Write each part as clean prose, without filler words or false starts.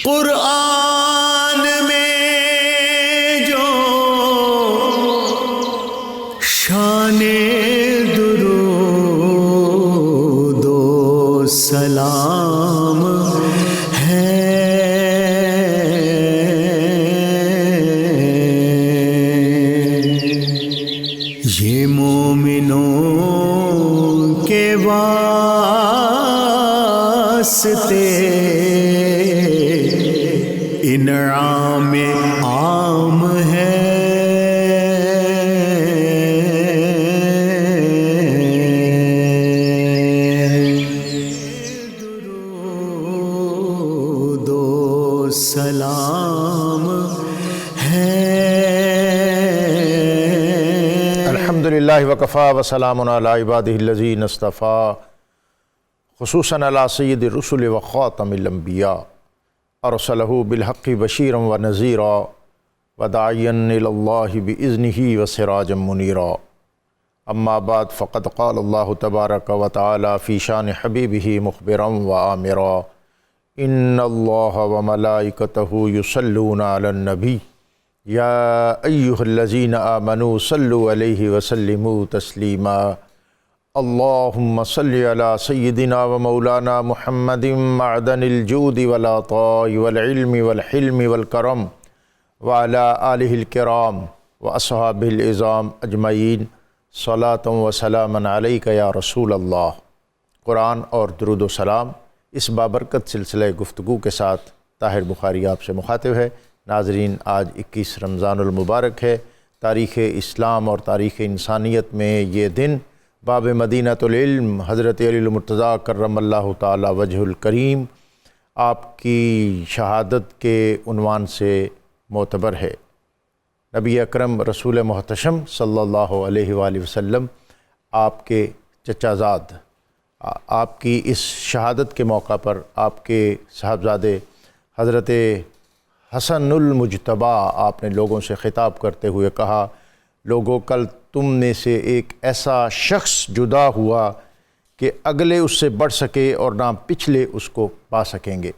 قرآن میں جو شان درود و سلام ہے، یہ مومنوں کے واسطے انعام عام ہے۔ درود و سلام ہے۔ الحمدللہ وکفا وسلام علی عبادہ الذین اصطفیٰ، خصوصاً علی سید الرسل وخاتم الانبیاء، ارسلہ بالحق بشیرا ونذیرا وداعیا الی اللہ باذنہ وسراجا منیرا۔ اما بعد فقد قال اللہ تبارک وتعالی فی شان حبیبہ مخبرا وآمرا، ان اللہ وملائکتہ یصلون علی النبی یا ایہا الذین آمنوا صلوا علیہ وسلموا تسلیما۔ اللہم صلی علی سیدنا و مولانا محمد معدن الجود والعطاء والعلم والحلم والکرم وعلی آلہ الکرام واصحابہ العظام اجمعین، صلاۃ و سلاما علیک یا رسول اللہ۔ قرآن اور درود و سلام اس بابرکت سلسلہ گفتگو کے ساتھ طاہر بخاری آپ سے مخاطب ہے۔ ناظرین، آج 21 رمضان المبارک ہے۔ تاریخ اسلام اور تاریخ انسانیت میں یہ دن باب مدینۃ العلم حضرت علی المرتضیٰ کرم اللہ تعالی وجہ الکریم آپ کی شہادت کے عنوان سے معتبر ہے۔ نبی اکرم رسول محتشم صلی اللہ علیہ وآلہ وسلم آپ کے چچا زاد، آپ کی اس شہادت کے موقع پر آپ کے صاحبزادے حضرت حسن المجتبیٰ آپ نے لوگوں سے خطاب کرتے ہوئے کہا، لوگوں کل تم میں سے ایک ایسا شخص جدا ہوا کہ اگلے اس سے بڑھ سکے اور نہ پچھلے اس کو پا سکیں گے۔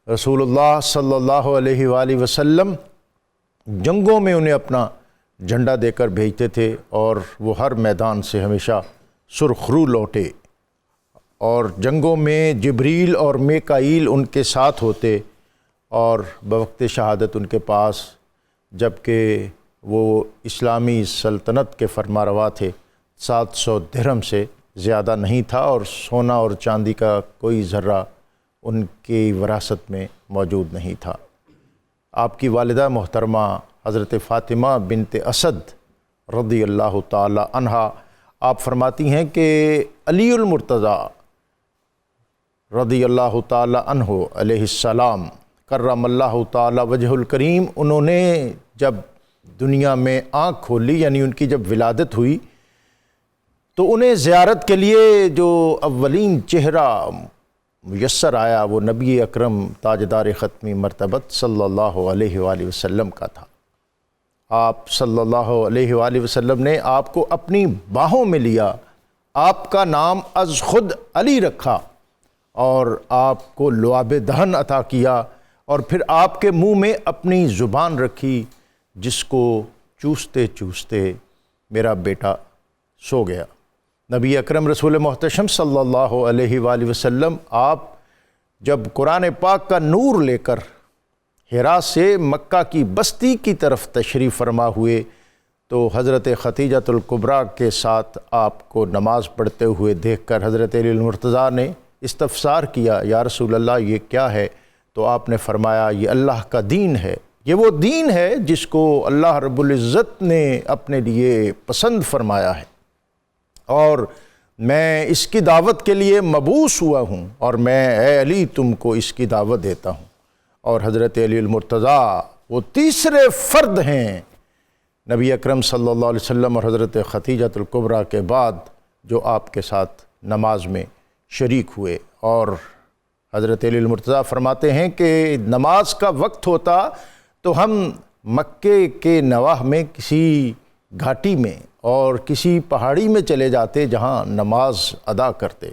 رسول اللہ صلی اللہ علیہ وآلہ وسلم جنگوں میں انہیں اپنا جھنڈا دے کر بھیجتے تھے اور وہ ہر میدان سے ہمیشہ سرخرو لوٹے، اور جنگوں میں جبریل اور میکائیل ان کے ساتھ ہوتے، اور بوقت شہادت ان کے پاس جبکہ وہ اسلامی سلطنت کے فرما روا تھے 700 درہم سے زیادہ نہیں تھا، اور سونا اور چاندی کا کوئی ذرہ ان کی وراثت میں موجود نہیں تھا۔ آپ کی والدہ محترمہ حضرت فاطمہ بنت اسد رضی اللہ تعالی عنہا آپ فرماتی ہیں کہ علی المرتضیٰ رضی اللہ تعالی عنہ علیہ السلام کرم اللہ تعالی وجہ الکریم، انہوں نے جب دنیا میں آنکھ کھولی، یعنی ان کی جب ولادت ہوئی، تو انہیں زیارت کے لیے جو اولین چہرہ میسر آیا وہ نبی اکرم تاجدار ختمی مرتبت صلی اللہ علیہ وآلہ وسلم کا تھا۔ آپ صلی اللہ علیہ وآلہ وسلم نے آپ کو اپنی باہوں میں لیا، آپ کا نام از خود علی رکھا، اور آپ کو لعاب دہن عطا کیا، اور پھر آپ کے منہ میں اپنی زبان رکھی، جس کو چوستے چوستے میرا بیٹا سو گیا۔ نبی اکرم رسول محتشم صلی اللہ علیہ وآلہ وسلم آپ جب قرآن پاک کا نور لے کر حرا سے مکہ کی بستی کی طرف تشریف فرما ہوئے، تو حضرت ختیجۃ الکبریٰ کے ساتھ آپ کو نماز پڑھتے ہوئے دیکھ کر حضرت علی المرتضیٰ نے استفسار کیا، یا رسول اللہ یہ کیا ہے؟ تو آپ نے فرمایا یہ اللہ کا دین ہے، یہ وہ دین ہے جس کو اللہ رب العزت نے اپنے لیے پسند فرمایا ہے، اور میں اس کی دعوت کے لیے مبعوث ہوا ہوں، اور میں اے علی تم کو اس کی دعوت دیتا ہوں۔ اور حضرت علی المرتضیٰ وہ تیسرے فرد ہیں نبی اکرم صلی اللہ علیہ وسلم اور حضرت ختیجۃ الکبریٰ کے بعد جو آپ کے ساتھ نماز میں شریک ہوئے۔ اور حضرت علی المرتضیٰ فرماتے ہیں کہ نماز کا وقت ہوتا تو ہم مکے کے نواح میں کسی گھاٹی میں اور کسی پہاڑی میں چلے جاتے جہاں نماز ادا کرتے،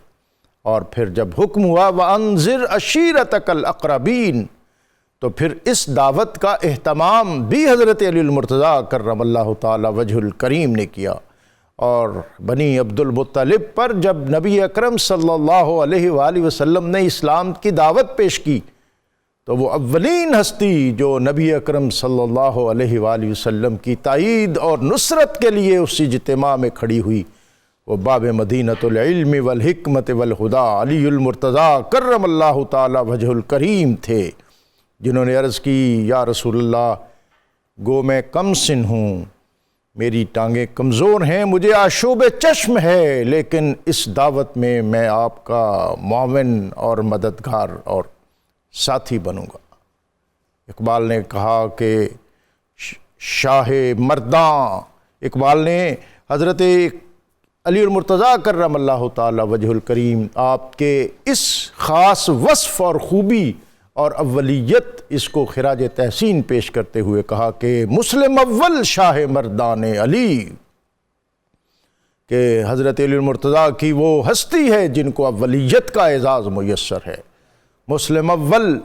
اور پھر جب حکم ہوا وَأَنذِرْ عَشِيرَتَكَ الْأَقْرَبِينَ، تو پھر اس دعوت کا اہتمام بھی حضرت علی المرتضیٰ کرم اللہ تعالی وجہ الکریم نے کیا، اور بنی عبد المطلب پر جب نبی اکرم صلی اللہ علیہ وآلہ وسلم نے اسلام کی دعوت پیش کی تو وہ اولین ہستی جو نبی اکرم صلی اللہ علیہ وآلہ وسلم کی تائید اور نصرت کے لیے اس اجتماع میں کھڑی ہوئی، وہ باب مدینۃ العلم والحکمت والہدیٰ علی المرتضیٰ کرم اللہ تعالی وجہ الکریم تھے، جنہوں نے عرض کی یا رسول اللہ گو میں کم سن ہوں، میری ٹانگیں کمزور ہیں، مجھے آشوب چشم ہے، لیکن اس دعوت میں آپ کا معاون اور مددگار اور ساتھی بنوں گا۔ اقبال نے کہا کہ شاہ مرداں، اقبال نے حضرت علی المرتضیٰ کرم اللہ تعالی وجہ الکریم آپ کے اس خاص وصف اور خوبی اور اولیت اس کو خراج تحسین پیش کرتے ہوئے کہا کہ مسلم اول شاہ مردان علی، کہ حضرت علی المرتضیٰ کی وہ ہستی ہے جن کو اولیت کا اعزاز میسر ہے۔ مسلم اول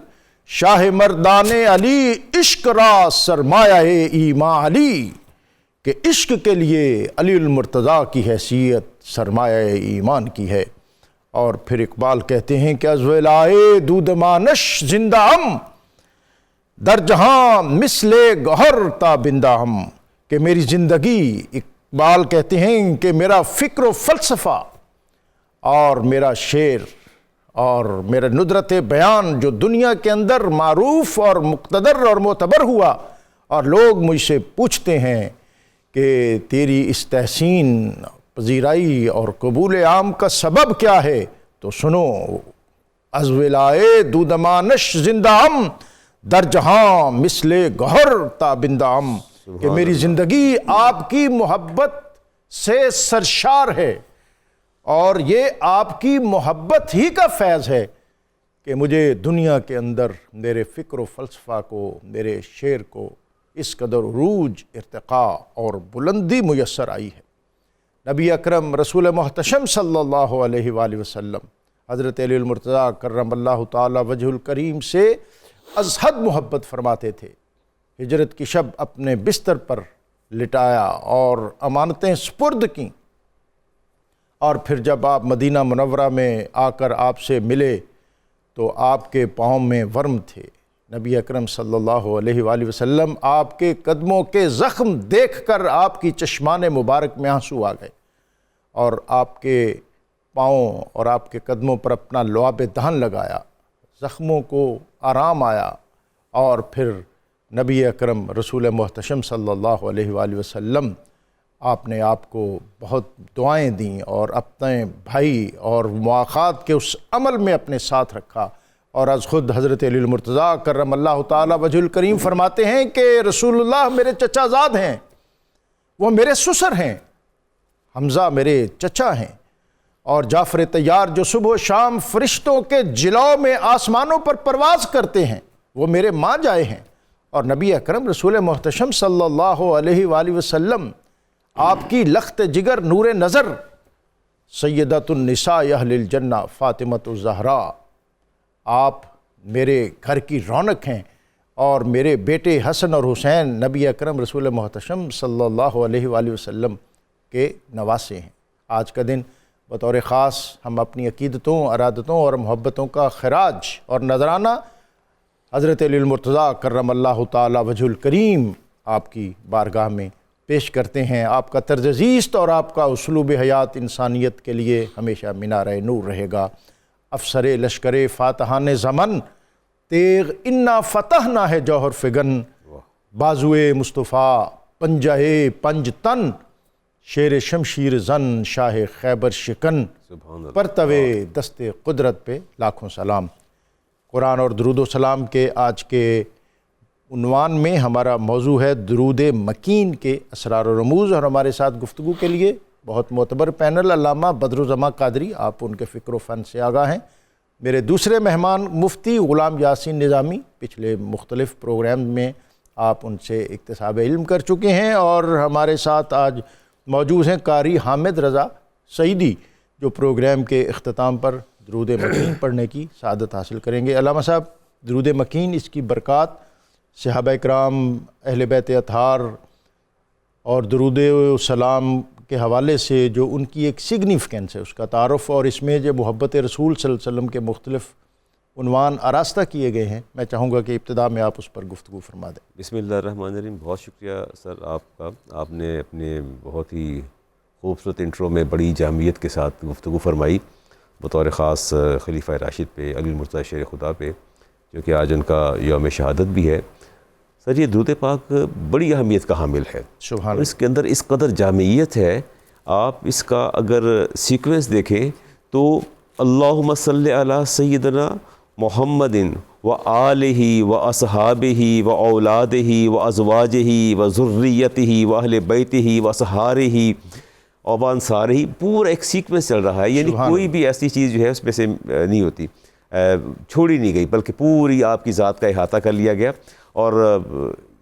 شاہ مردان علی، عشق را سرمایہ ایمان علی، کہ عشق کے لیے علی المرتضیٰ کی حیثیت سرمایہ ایمان کی ہے۔ اور پھر اقبال کہتے ہیں کہ از ولائے دود مانش زندہ ہم، در جہاں مثل گہر تابندہ ہم، کہ میری زندگی، اقبال کہتے ہیں کہ میرا فکر و فلسفہ اور میرا شعر اور میرا ندرت بیان جو دنیا کے اندر معروف اور مقتدر اور معتبر ہوا، اور لوگ مجھ سے پوچھتے ہیں کہ تیری اس تحسین پذیرائی اور قبول عام کا سبب کیا ہے، تو سنو، از ولائے دودمانش زندہ ہم، در جہاں مثل گہر تابندہ ہم، کہ میری زندگی آپ کی محبت سے سرشار ہے، اور یہ آپ کی محبت ہی کا فیض ہے کہ مجھے دنیا کے اندر میرے فکر و فلسفہ کو، میرے شعر کو اس قدر عروج، ارتقاء اور بلندی میسر آئی ہے۔ نبی اکرم رسول محتشم صلی اللہ علیہ وآلہ وسلم حضرت علی المرتضیٰ کرم اللہ تعالی وجہ الکریم سے از حد محبت فرماتے تھے۔ ہجرت کی شب اپنے بستر پر لٹایا اور امانتیں سپرد کیں، اور پھر جب آپ مدینہ منورہ میں آ کر آپ سے ملے تو آپ کے پاؤں میں ورم تھے۔ نبی اکرم صلی اللہ علیہ وآلہ وسلم آپ کے قدموں کے زخم دیکھ کر آپ کی چشمان مبارک میں آنسو آ گئے، اور آپ کے پاؤں اور آپ کے قدموں پر اپنا لعاب دہن لگایا، زخموں کو آرام آیا، اور پھر نبی اکرم رسول محتشم صلی اللہ علیہ وآلہ وسلم آپ نے آپ کو بہت دعائیں دیں اور اپنے بھائی اور مواخات کے اس عمل میں اپنے ساتھ رکھا۔ اور از خود حضرت علی المرتضیٰ کرم اللہ تعالی وجہ الکریم فرماتے ہیں کہ رسول اللہ میرے چچا زاد ہیں، وہ میرے سسر ہیں، حمزہ میرے چچا ہیں، اور جعفر طیار جو صبح و شام فرشتوں کے جلاؤ میں آسمانوں پر پرواز کرتے ہیں، وہ میرے ماں جائے ہیں۔ اور نبی اکرم رسول محتشم صلی اللہ علیہ وآلہ وسلم آپ کی لخت جگر نور نظر سیدۃ النساء اہل الجنہ فاطمۃ الزہراء، آپ میرے گھر کی رونق ہیں، اور میرے بیٹے حسن اور حسین نبی اکرم رسول محتشم صلی اللہ علیہ وآلہ وسلم کے نواسے ہیں۔ آج کا دن بطور خاص ہم اپنی عقیدتوں، ارادتوں اور محبتوں کا خراج اور نذرانہ حضرت علی المرتضیٰ کرم اللہ تعالی وجہ الکریم آپ کی بارگاہ میں پیش کرتے ہیں۔ آپ کا طرز زیست اور آپ کا اسلوب حیات انسانیت کے لیے ہمیشہ مینارہ نور رہے گا۔ افسر لشکر فاتحان زمن، تیغ انا فتحنا ہے جوہر فگن، بازوئے مصطفیٰ پنجہ پنج تن، شیر شمشیر زن شاہ خیبر شکن، پرتوے دست قدرت پہ لاکھوں سلام۔ قرآن اور درود و سلام کے آج کے عنوان میں ہمارا موضوع ہے درود مکین کے اسرار و رموز، اور ہمارے ساتھ گفتگو کے لیے بہت معتبر پینل علامہ بدرالزماں قادری، آپ ان کے فکر و فن سے آگاہ ہیں۔ میرے دوسرے مہمان مفتی غلام یاسین نظامی، پچھلے مختلف پروگرام میں آپ ان سے اکتساب علم کر چکے ہیں، اور ہمارے ساتھ آج موجود ہیں قاری حامد رضا سعیدی، جو پروگرام کے اختتام پر درود مکین پڑھنے کی سعادت حاصل کریں گے۔ علامہ صاحب درود مکین، اس کی برکات صحابہ اکرام، اہل بیت اطہار اور درود و سلام کے حوالے سے جو ان کی ایک سگنیفیکنس ہے اس کا تعارف، اور اس میں جو محبت رسول صلی اللہ علیہ وسلم کے مختلف عنوان آراستہ کیے گئے ہیں، میں چاہوں گا کہ ابتدا میں آپ اس پر گفتگو فرما دیں۔ بسم اللہ الرحمن الرحیم۔ بہت شکریہ سر آپ کا، آپ نے اپنے بہت ہی خوبصورت انٹرو میں بڑی جامعیت کے ساتھ گفتگو فرمائی بطور خاص خلیفہ راشد پہ، علی المرتضیٰ شیر خدا پہ، جو کہ آج ان کا یوم شہادت بھی ہے۔ سر یہ درود پاک بڑی اہمیت کا حامل ہے، سبحان اور اس کے اندر اس قدر جامعیت ہے، آپ اس کا اگر سیکوینس دیکھیں تو اللہم صلی علی سیدنا محمد و آلہ و اصحابہ و اولادہ و ازواجہ و ذریتہ و اہل بیتہ و اصحارہ و انصارہ، پورا ایک سیکوینس چل رہا ہے، یعنی کوئی بھی ایسی چیز جو ہے اس میں سے نہیں ہوتی، چھوڑی نہیں گئی، بلکہ پوری آپ کی ذات کا احاطہ کر لیا گیا۔ اور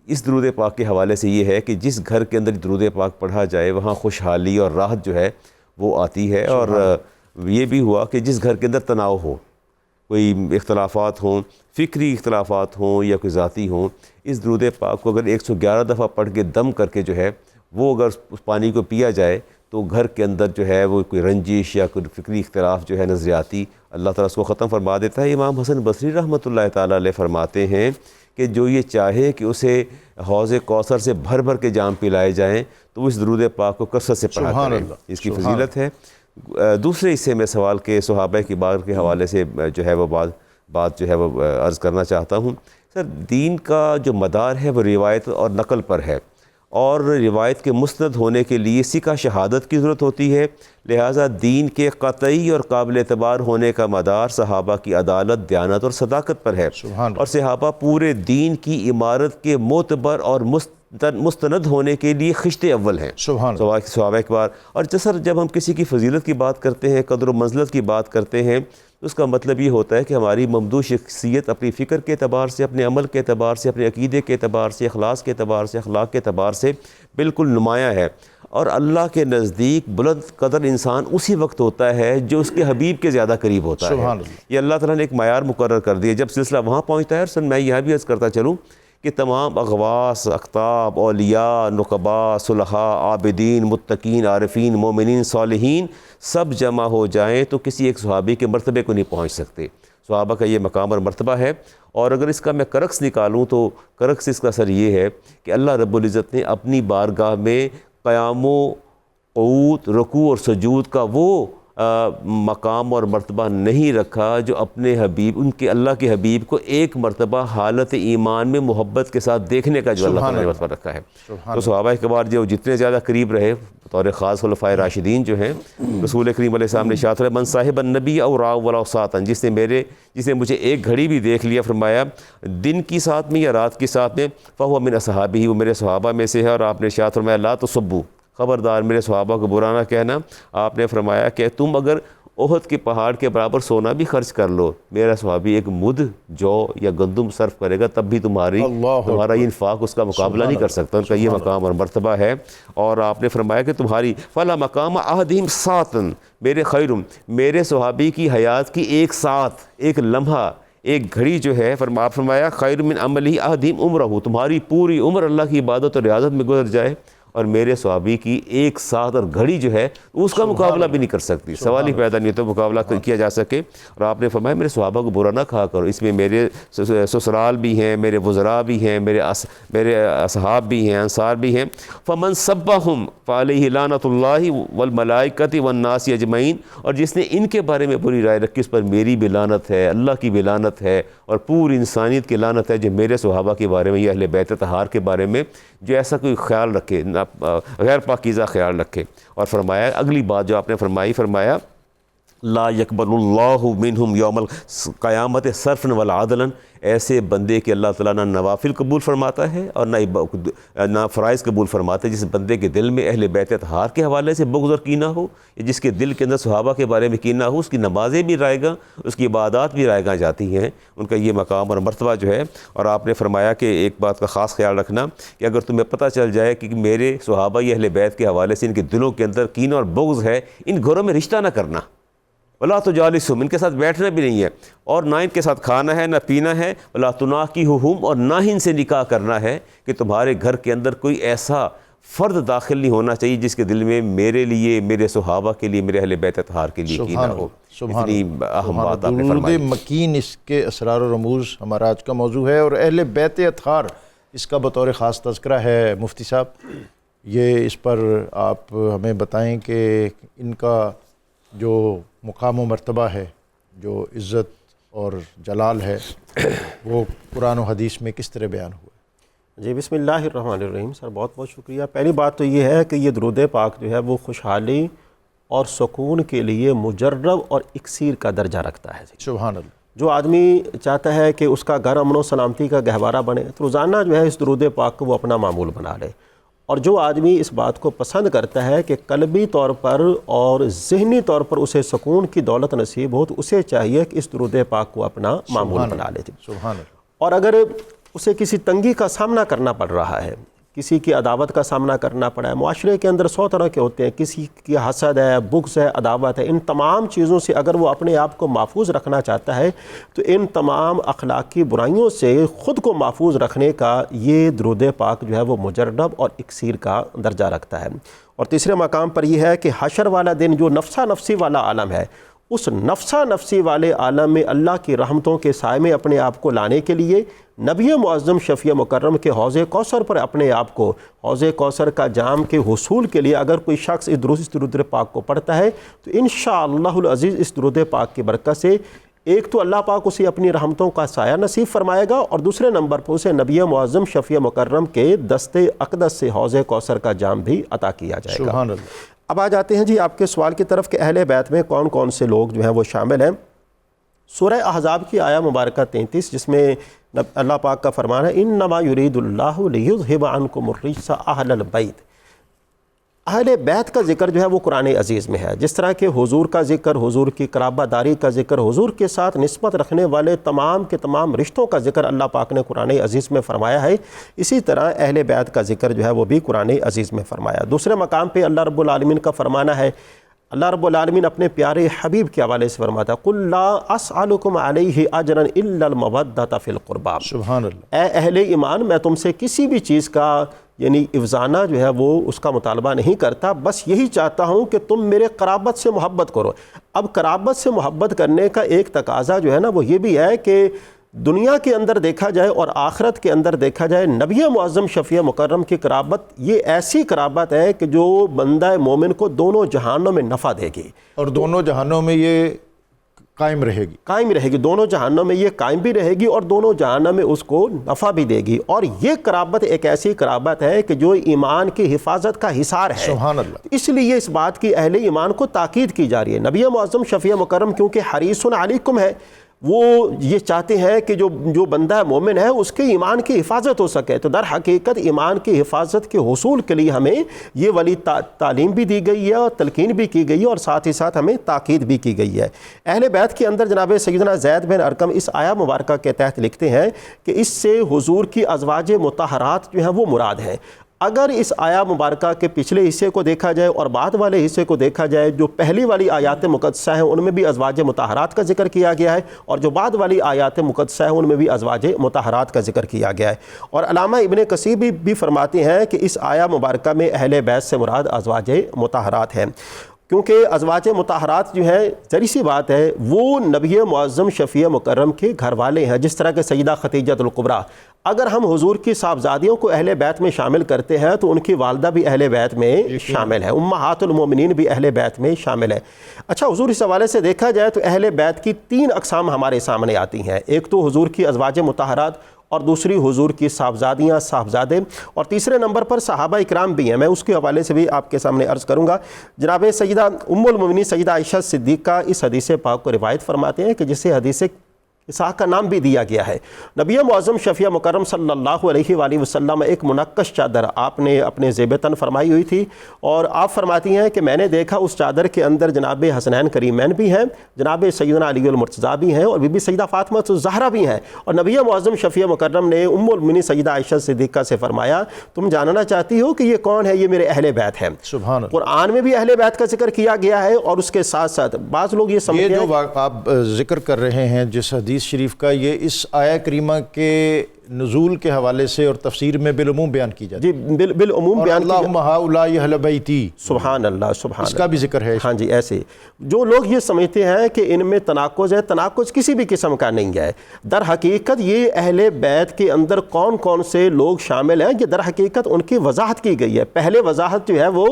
اس درود پاک کے حوالے سے یہ ہے کہ جس گھر کے اندر درود پاک پڑھا جائے وہاں خوشحالی اور راحت جو ہے وہ آتی ہے، اور یہ بھی ہوا کہ جس گھر کے اندر تناؤ ہو، کوئی اختلافات ہوں، فکری اختلافات ہوں یا کوئی ذاتی ہوں، اس درود پاک کو اگر 111 دفعہ پڑھ کے دم کر کے جو ہے وہ اگر اس پانی کو پیا جائے تو گھر کے اندر جو ہے وہ کوئی رنجش یا کوئی فکری اختلاف جو ہے نظریاتی، اللہ تعالیٰ اس کو ختم فرما دیتا ہے۔ امام حسن بصری رحمۃ اللہ تعالیٰ علیہ فرماتے ہیں کہ جو یہ چاہے کہ اسے حوض کوثر سے بھر بھر کے جام پلائے جائیں تو وہ اس درود پاک کو کثرت سے پڑھا کرے، اس کی فضیلت ہے۔ دوسرے حصے میں سوال کے صحابہ کی بات کے حوالے سے جو ہے وہ بات جو ہے وہ عرض کرنا چاہتا ہوں۔ سر دین کا جو مدار ہے وہ روایت اور نقل پر ہے، اور روایت کے مستند ہونے کے لیے سکہ شہادت کی ضرورت ہوتی ہے، لہٰذا دین کے قطعی اور قابل اعتبار ہونے کا مدار صحابہ کی عدالت، دیانت اور صداقت پر ہے، اور صحابہ پورے دین کی عمارت کے معتبر اور مستند ہونے کے لیے خشت اول ہیں، صحابہ اکبار۔ اور جب ہم کسی کی فضیلت کی بات کرتے ہیں، قدر و منزلت کی بات کرتے ہیں، تو اس کا مطلب یہ ہوتا ہے کہ ہماری ممدوح شخصیت اپنی فکر کے اعتبار سے، اپنے عمل کے اعتبار سے، اپنے عقیدے کے اعتبار سے، اخلاص کے اعتبار سے، اخلاق کے اعتبار سے بالکل نمایاں ہے، اور اللہ کے نزدیک بلند قدر انسان اسی وقت ہوتا ہے جو اس کے حبیب کے زیادہ قریب ہوتا ہے۔ یہ اللہ تعالیٰ نے ایک معیار مقرر کر دیا، جب سلسلہ وہاں پہنچتا ہے۔ میں یہاں بھی عرض کرتا چلوں کہ تمام اغواس، اقطاب، اولیاء، نقباء، صلحاء، عابدین، متقین، عارفین، مومنین، صالحین سب جمع ہو جائیں تو کسی ایک صحابی کے مرتبے کو نہیں پہنچ سکتے۔ صحابہ کا یہ مقام اور مرتبہ ہے، اور اگر اس کا میں کرکس نکالوں تو کرکس اس کا اثر یہ ہے کہ اللہ رب العزت نے اپنی بارگاہ میں قیام و قعود، رکوع اور سجود کا وہ مقام اور مرتبہ نہیں رکھا جو اپنے حبیب، ان کے اللہ کے حبیب کو ایک مرتبہ حالت ایمان میں محبت کے ساتھ دیکھنے کا جو اللہ تعالیٰ نے مرتبہ رکھا ہے۔ تو صحابہ اکبار جو جتنے زیادہ قریب رہے، بطور خاص خلفائے راشدین جو ہیں، رسول کریم علیہ السلام نے ارشاد فرمایا من صاحب النبی او راء ولو ساعۃ، جس نے مجھے ایک گھڑی بھی دیکھ لیا، فرمایا دن کی ساتھ میں یا رات کی ساتھ میں، فہو من اصحابہ، وہ میرے صحابہ میں سے ہے۔ اور آپ نے ارشاد فرمایا لا تسبوا، خبردار میرے صحابہ کو برا نہ کہنا۔ آپ نے فرمایا کہ تم اگر احد کے پہاڑ کے برابر سونا بھی خرچ کر لو، میرا صحابی ایک مد جو یا گندم صرف کرے گا تب بھی تمہارا یہ انفاق اس کا مقابلہ نہیں کر سکتا۔ ان کا یہ مقام اور مرتبہ ہے۔ اور آپ نے فرمایا کہ تمہاری فلا مقام احدہم ساعۃ، میرے صحابی کی حیات کی ایک ساعت، ایک لمحہ، ایک گھڑی جو ہے، آپ فرمایا خیر من عملہ احدہم عمرہ، تمہاری پوری عمر اللہ کی عبادت اور ریاضت میں گزر جائے، اور میرے صحابی کی ایک ساتھ اور گھڑی جو ہے اس کا مقابلہ بھی نہیں کر سکتی، سوال ہی پیدا نہیں ہوتا مقابلہ کیا جا سکے۔ اور آپ نے فرمایا میرے صحابہ کو برا نہ کہا کرو، اس میں میرے سسرال بھی ہیں، میرے وزراء بھی ہیں، میرے اصحاب بھی ہیں، انصار بھی ہیں۔ فمن سبہم فعلیہ لعنۃ اللہ والملائکۃ والناس اجمعین، اور جس نے ان کے بارے میں بری رائے رکھی اس پر میری بھی لعنت ہے، اللہ کی بھی لعنت ہے، اور پوری انسانیت کی لعنت ہے جو میرے صحابہ کے بارے میں یا اہل بیت طہار کے بارے میں جو ایسا کوئی خیال رکھے، غیر پاکیزہ خیال رکھے۔ اور فرمایا اگلی بات جو آپ نے فرمایا لا یقبل اللہ منہم یوم القیامت صرفا ولا عدلا، ایسے بندے کے اللہ تعالیٰ نہ نوافل قبول فرماتا ہے اور نہ فرائض قبول فرماتا ہے، جس بندے کے دل میں اہل بیت طہار کے حوالے سے بغض اور کینہ ہو، یا جس کے دل کے اندر صحابہ کے بارے میں کینہ ہو، اس کی نمازیں بھی رائے گاں، اس کی عبادات بھی رائے گاں جاتی ہیں۔ ان کا یہ مقام اور مرتبہ جو ہے۔ اور آپ نے فرمایا کہ ایک بات کا خاص خیال رکھنا کہ اگر تمہیں پتہ چل جائے کہ میرے صحابہ یا اہل بیت کے حوالے سے ان کے دلوں کے اندر کینہ اور بغض ہے، ان گھروں میں رشتہ نہ کرنا، ولا تجالسہم، ان کے ساتھ بیٹھنا بھی نہیں ہے، اور نہ ان کے ساتھ کھانا ہے، نہ پینا ہے، ولا تناکحہم، اور نہ ہی ان سے نکاح کرنا ہے کہ تمہارے گھر کے اندر کوئی ایسا فرد داخل نہیں ہونا چاہیے جس کے دل میں میرے لیے، میرے صحابہ کے لیے، میرے اہل بیت اطہار کے لیے کینہ ہو۔ اتنی اہم بات آپ نے فرمائی۔ درود مکین اس کے اسرار و رموز ہمارا آج کا موضوع ہے، اور اہل بیت اطہار اس کا بطور خاص تذکرہ ہے۔ مفتی صاحب، یہ اس پر آپ ہمیں بتائیں کہ ان کا جو مقام و مرتبہ ہے، جو عزت اور جلال ہے، وہ قرآن و حدیث میں کس طرح بیان ہوا ہے؟ جی بسم اللہ الرحمن الرحیم۔ سر بہت بہت شکریہ۔ پہلی بات تو یہ ہے کہ یہ درود پاک جو ہے وہ خوشحالی اور سکون کے لیے مجرب اور اکسیر کا درجہ رکھتا ہے۔ سبحان اللہ۔ جو آدمی چاہتا ہے کہ اس کا گھر امن و سلامتی کا گہوارہ بنے تو روزانہ جو ہے اس درود پاک کو وہ اپنا معمول بنا لے، اور جو آدمی اس بات کو پسند کرتا ہے کہ قلبی طور پر اور ذہنی طور پر اسے سکون کی دولت نصیب ہو، تو اسے چاہیے کہ اس درود پاک کو اپنا معمول بنا لے۔ سبحان اللہ۔ اور اگر اسے کسی تنگی کا سامنا کرنا پڑ رہا ہے، کسی کی عداوت کا سامنا کرنا پڑا ہے، معاشرے کے اندر 100 طرح کے ہوتے ہیں، کسی کی حسد ہے، بغض ہے، عداوت ہے، ان تمام چیزوں سے اگر وہ اپنے آپ کو محفوظ رکھنا چاہتا ہے تو ان تمام اخلاقی برائیوں سے خود کو محفوظ رکھنے کا یہ درود پاک جو ہے وہ مجرب اور اکسیر کا درجہ رکھتا ہے۔ اور تیسرے مقام پر یہ ہے کہ حشر والا دن جو نفسا نفسی والا عالم ہے، اس نفسا نفسی والے عالم میں اللہ کی رحمتوں کے سائے میں اپنے آپ کو لانے کے لیے نبی معظم شفیع مکرم کے حوض کوثر پر اپنے آپ کو، حوض کوثر کا جام کے حصول کے لیے اگر کوئی شخص اس درود پاک کو پڑھتا ہے تو انشاءاللہ العزیز اس درود پاک کی برکت سے ایک تو اللہ پاک اسے اپنی رحمتوں کا سایہ نصیب فرمائے گا، اور دوسرے نمبر پر اسے نبی معظم شفیع مکرم کے دست اقدس سے حوض کوثر کا جام بھی عطا کیا جائے گا۔ سبحان اللہ۔ اب آ جاتے ہیں جی آپ کے سوال کی طرف کہ اہل بیت میں کون کون سے لوگ جو ہیں وہ شامل ہیں۔ سورہ احزاب کی آیہ مبارکہ 33 جس میں اللہ پاک کا فرمان ہے انما یرید اللہ لیذھب عنکم الرجس اہل البیت۔ اہل بیت کا ذکر جو ہے وہ قرآن عزیز میں ہے، جس طرح کہ حضور کا ذکر، حضور کی قرابہ داری کا ذکر، حضور کے ساتھ نسبت رکھنے والے تمام کے تمام رشتوں کا ذکر اللہ پاک نے قرآن عزیز میں فرمایا ہے، اسی طرح اہل بیت کا ذکر جو ہے وہ بھی قرآن عزیز میں فرمایا۔ دوسرے مقام پہ اللہ رب العالمین کا فرمانا ہے، اللہ رب العالمین اپنے پیارے حبیب کے حوالے سے فرماتا ہے قُلْ لَا أَسْأَلُكُمْ عَلَيْهِ أَجْرًا إِلَّا الْمَوَدَّةَ فِي الْقُرْبَى۔ سبحان اللہ۔ اے اہل ایمان، میں تم سے کسی بھی چیز کا یعنی افزانہ جو ہے وہ اس کا مطالبہ نہیں کرتا، بس یہی چاہتا ہوں کہ تم میرے قرابت سے محبت کرو۔ اب قرابت سے محبت کرنے کا ایک تقاضا جو ہے نا وہ یہ بھی ہے کہ دنیا کے اندر دیکھا جائے اور آخرت کے اندر دیکھا جائے، نبی معظم شفیع مکرم کی قرابت یہ ایسی قرابت ہے کہ جو بندہ مومن کو دونوں جہانوں میں نفع دے گی، اور دونوں جہانوں میں یہ قائم رہے گی، دونوں جہانوں میں یہ قائم بھی رہے گی اور دونوں جہانوں میں اس کو نفع بھی دے گی۔ اور یہ قرابت ایک ایسی قرابت ہے کہ جو ایمان کی حفاظت کا حصار ہے۔ سبحان اللہ۔ اس لیے اس بات کی اہل ایمان کو تاکید کی جا رہی ہے۔ نبی معظم شفیع مکرم کیونکہ حریص علیکم ہے، وہ یہ چاہتے ہیں کہ جو بندہ مومن ہے اس کے ایمان کی حفاظت ہو سکے، تو در حقیقت ایمان کی حفاظت کے حصول کے لیے ہمیں یہ والی تعلیم بھی دی گئی ہے اور تلقین بھی کی گئی ہے، اور ساتھ ہی ساتھ ہمیں تاکید بھی کی گئی ہے۔ اہل بیت کے اندر جناب سیدنا زید بن ارقم اس آیہ مبارکہ کے تحت لکھتے ہیں کہ اس سے حضور کی ازواج مطہرات جو ہیں وہ مراد ہیں۔ اگر اس آیہ مبارکہ کے پچھلے حصے کو دیکھا جائے اور بعد والے حصے کو دیکھا جائے، جو پہلی والی آیات مقدسہ ہیں ان میں بھی ازواج مطہرات کا ذکر کیا گیا ہے، اور جو بعد والی آیات مقدسہ ہیں ان میں بھی ازواج مطہرات کا ذکر کیا گیا ہے۔ اور علامہ ابن کثیر بھی فرماتے ہیں کہ اس آیہ مبارکہ میں اہل بیت سے مراد ازواج مطہرات ہیں، کیونکہ ازواج مطہرات جو ہیں ذری سی بات ہے وہ نبی معظم شفیع مکرم کے گھر والے ہیں، جس طرح کہ سیدہ خدیجہ الکبریٰ۔ اگر ہم حضور کی صاحبزادیوں کو اہل بیت میں شامل کرتے ہیں تو ان کی والدہ بھی اہل بیت میں شامل ہے، امہات المومنین بھی اہل بیت میں شامل ہے۔ اچھا، حضور اس حوالے سے دیکھا جائے تو اہل بیت کی 3 اقسام ہمارے سامنے آتی ہیں، ایک تو حضور کی ازواج مطہرات، اور دوسری حضور کی صاحبزادیاں صاحبزادے، اور تیسرے نمبر پر صحابہ اکرام بھی ہیں۔ میں اس کے حوالے سے بھی آپ کے سامنے عرض کروں گا۔ جناب سیدہ ام المومنین سیدہ عائشہ صدیقہ اس حدیث پاک کو روایت فرماتے ہیں کہ جسے حدیث اسحاق کا نام بھی دیا گیا ہے۔ نبی معظم شفیع مکرم صلی اللہ علیہ وآلہ وسلم ایک منقش چادر آپ نے اپنے زیب تن فرمائی ہوئی تھی، اور آپ فرماتی ہیں کہ میں نے دیکھا اس چادر کے اندر جناب حسنین کریمین بھی ہیں، جناب سیدنا علی المرتضیٰ بھی ہیں، اور بی بی سیدہ فاطمہ الزہرا بھی ہیں۔ اور نبی معظم شفیع مکرم نے ام المؤمنین سیدہ عائشہ صدیقہ سے فرمایا تم جاننا چاہتی ہو کہ یہ کون ہے؟ یہ میرے اہل بیت ہیں۔ سبحان اللہ۔ قرآن میں بھی اہل بیت کا ذکر کیا گیا ہے، اور اس کے ساتھ ساتھ بعض لوگ یہ سمجھتے یہ ہیں جو واقعہ آپ ذکر کر رہے ہیں جس حدیث شریف کا، یہ اس آیہ کریمہ کے نزول کے حوالے سے اور تفسیر میں بالعموم بیان کی جاتی ہے۔ جی بالعموم بیان کی اللہم ہؤلاء اہل بیتی، سبحان اللہ سبحان اس کا بھی ذکر ہے۔ ہاں جی، ایسے جو لوگ یہ سمجھتے ہیں کہ ان میں تناقض ہے، تناقض کسی بھی قسم کا نہیں ہے۔ در حقیقت یہ اہل بیت کے اندر کون کون سے لوگ شامل ہیں، یہ در حقیقت ان کی وضاحت کی گئی ہے۔ پہلے وضاحت جو ہے وہ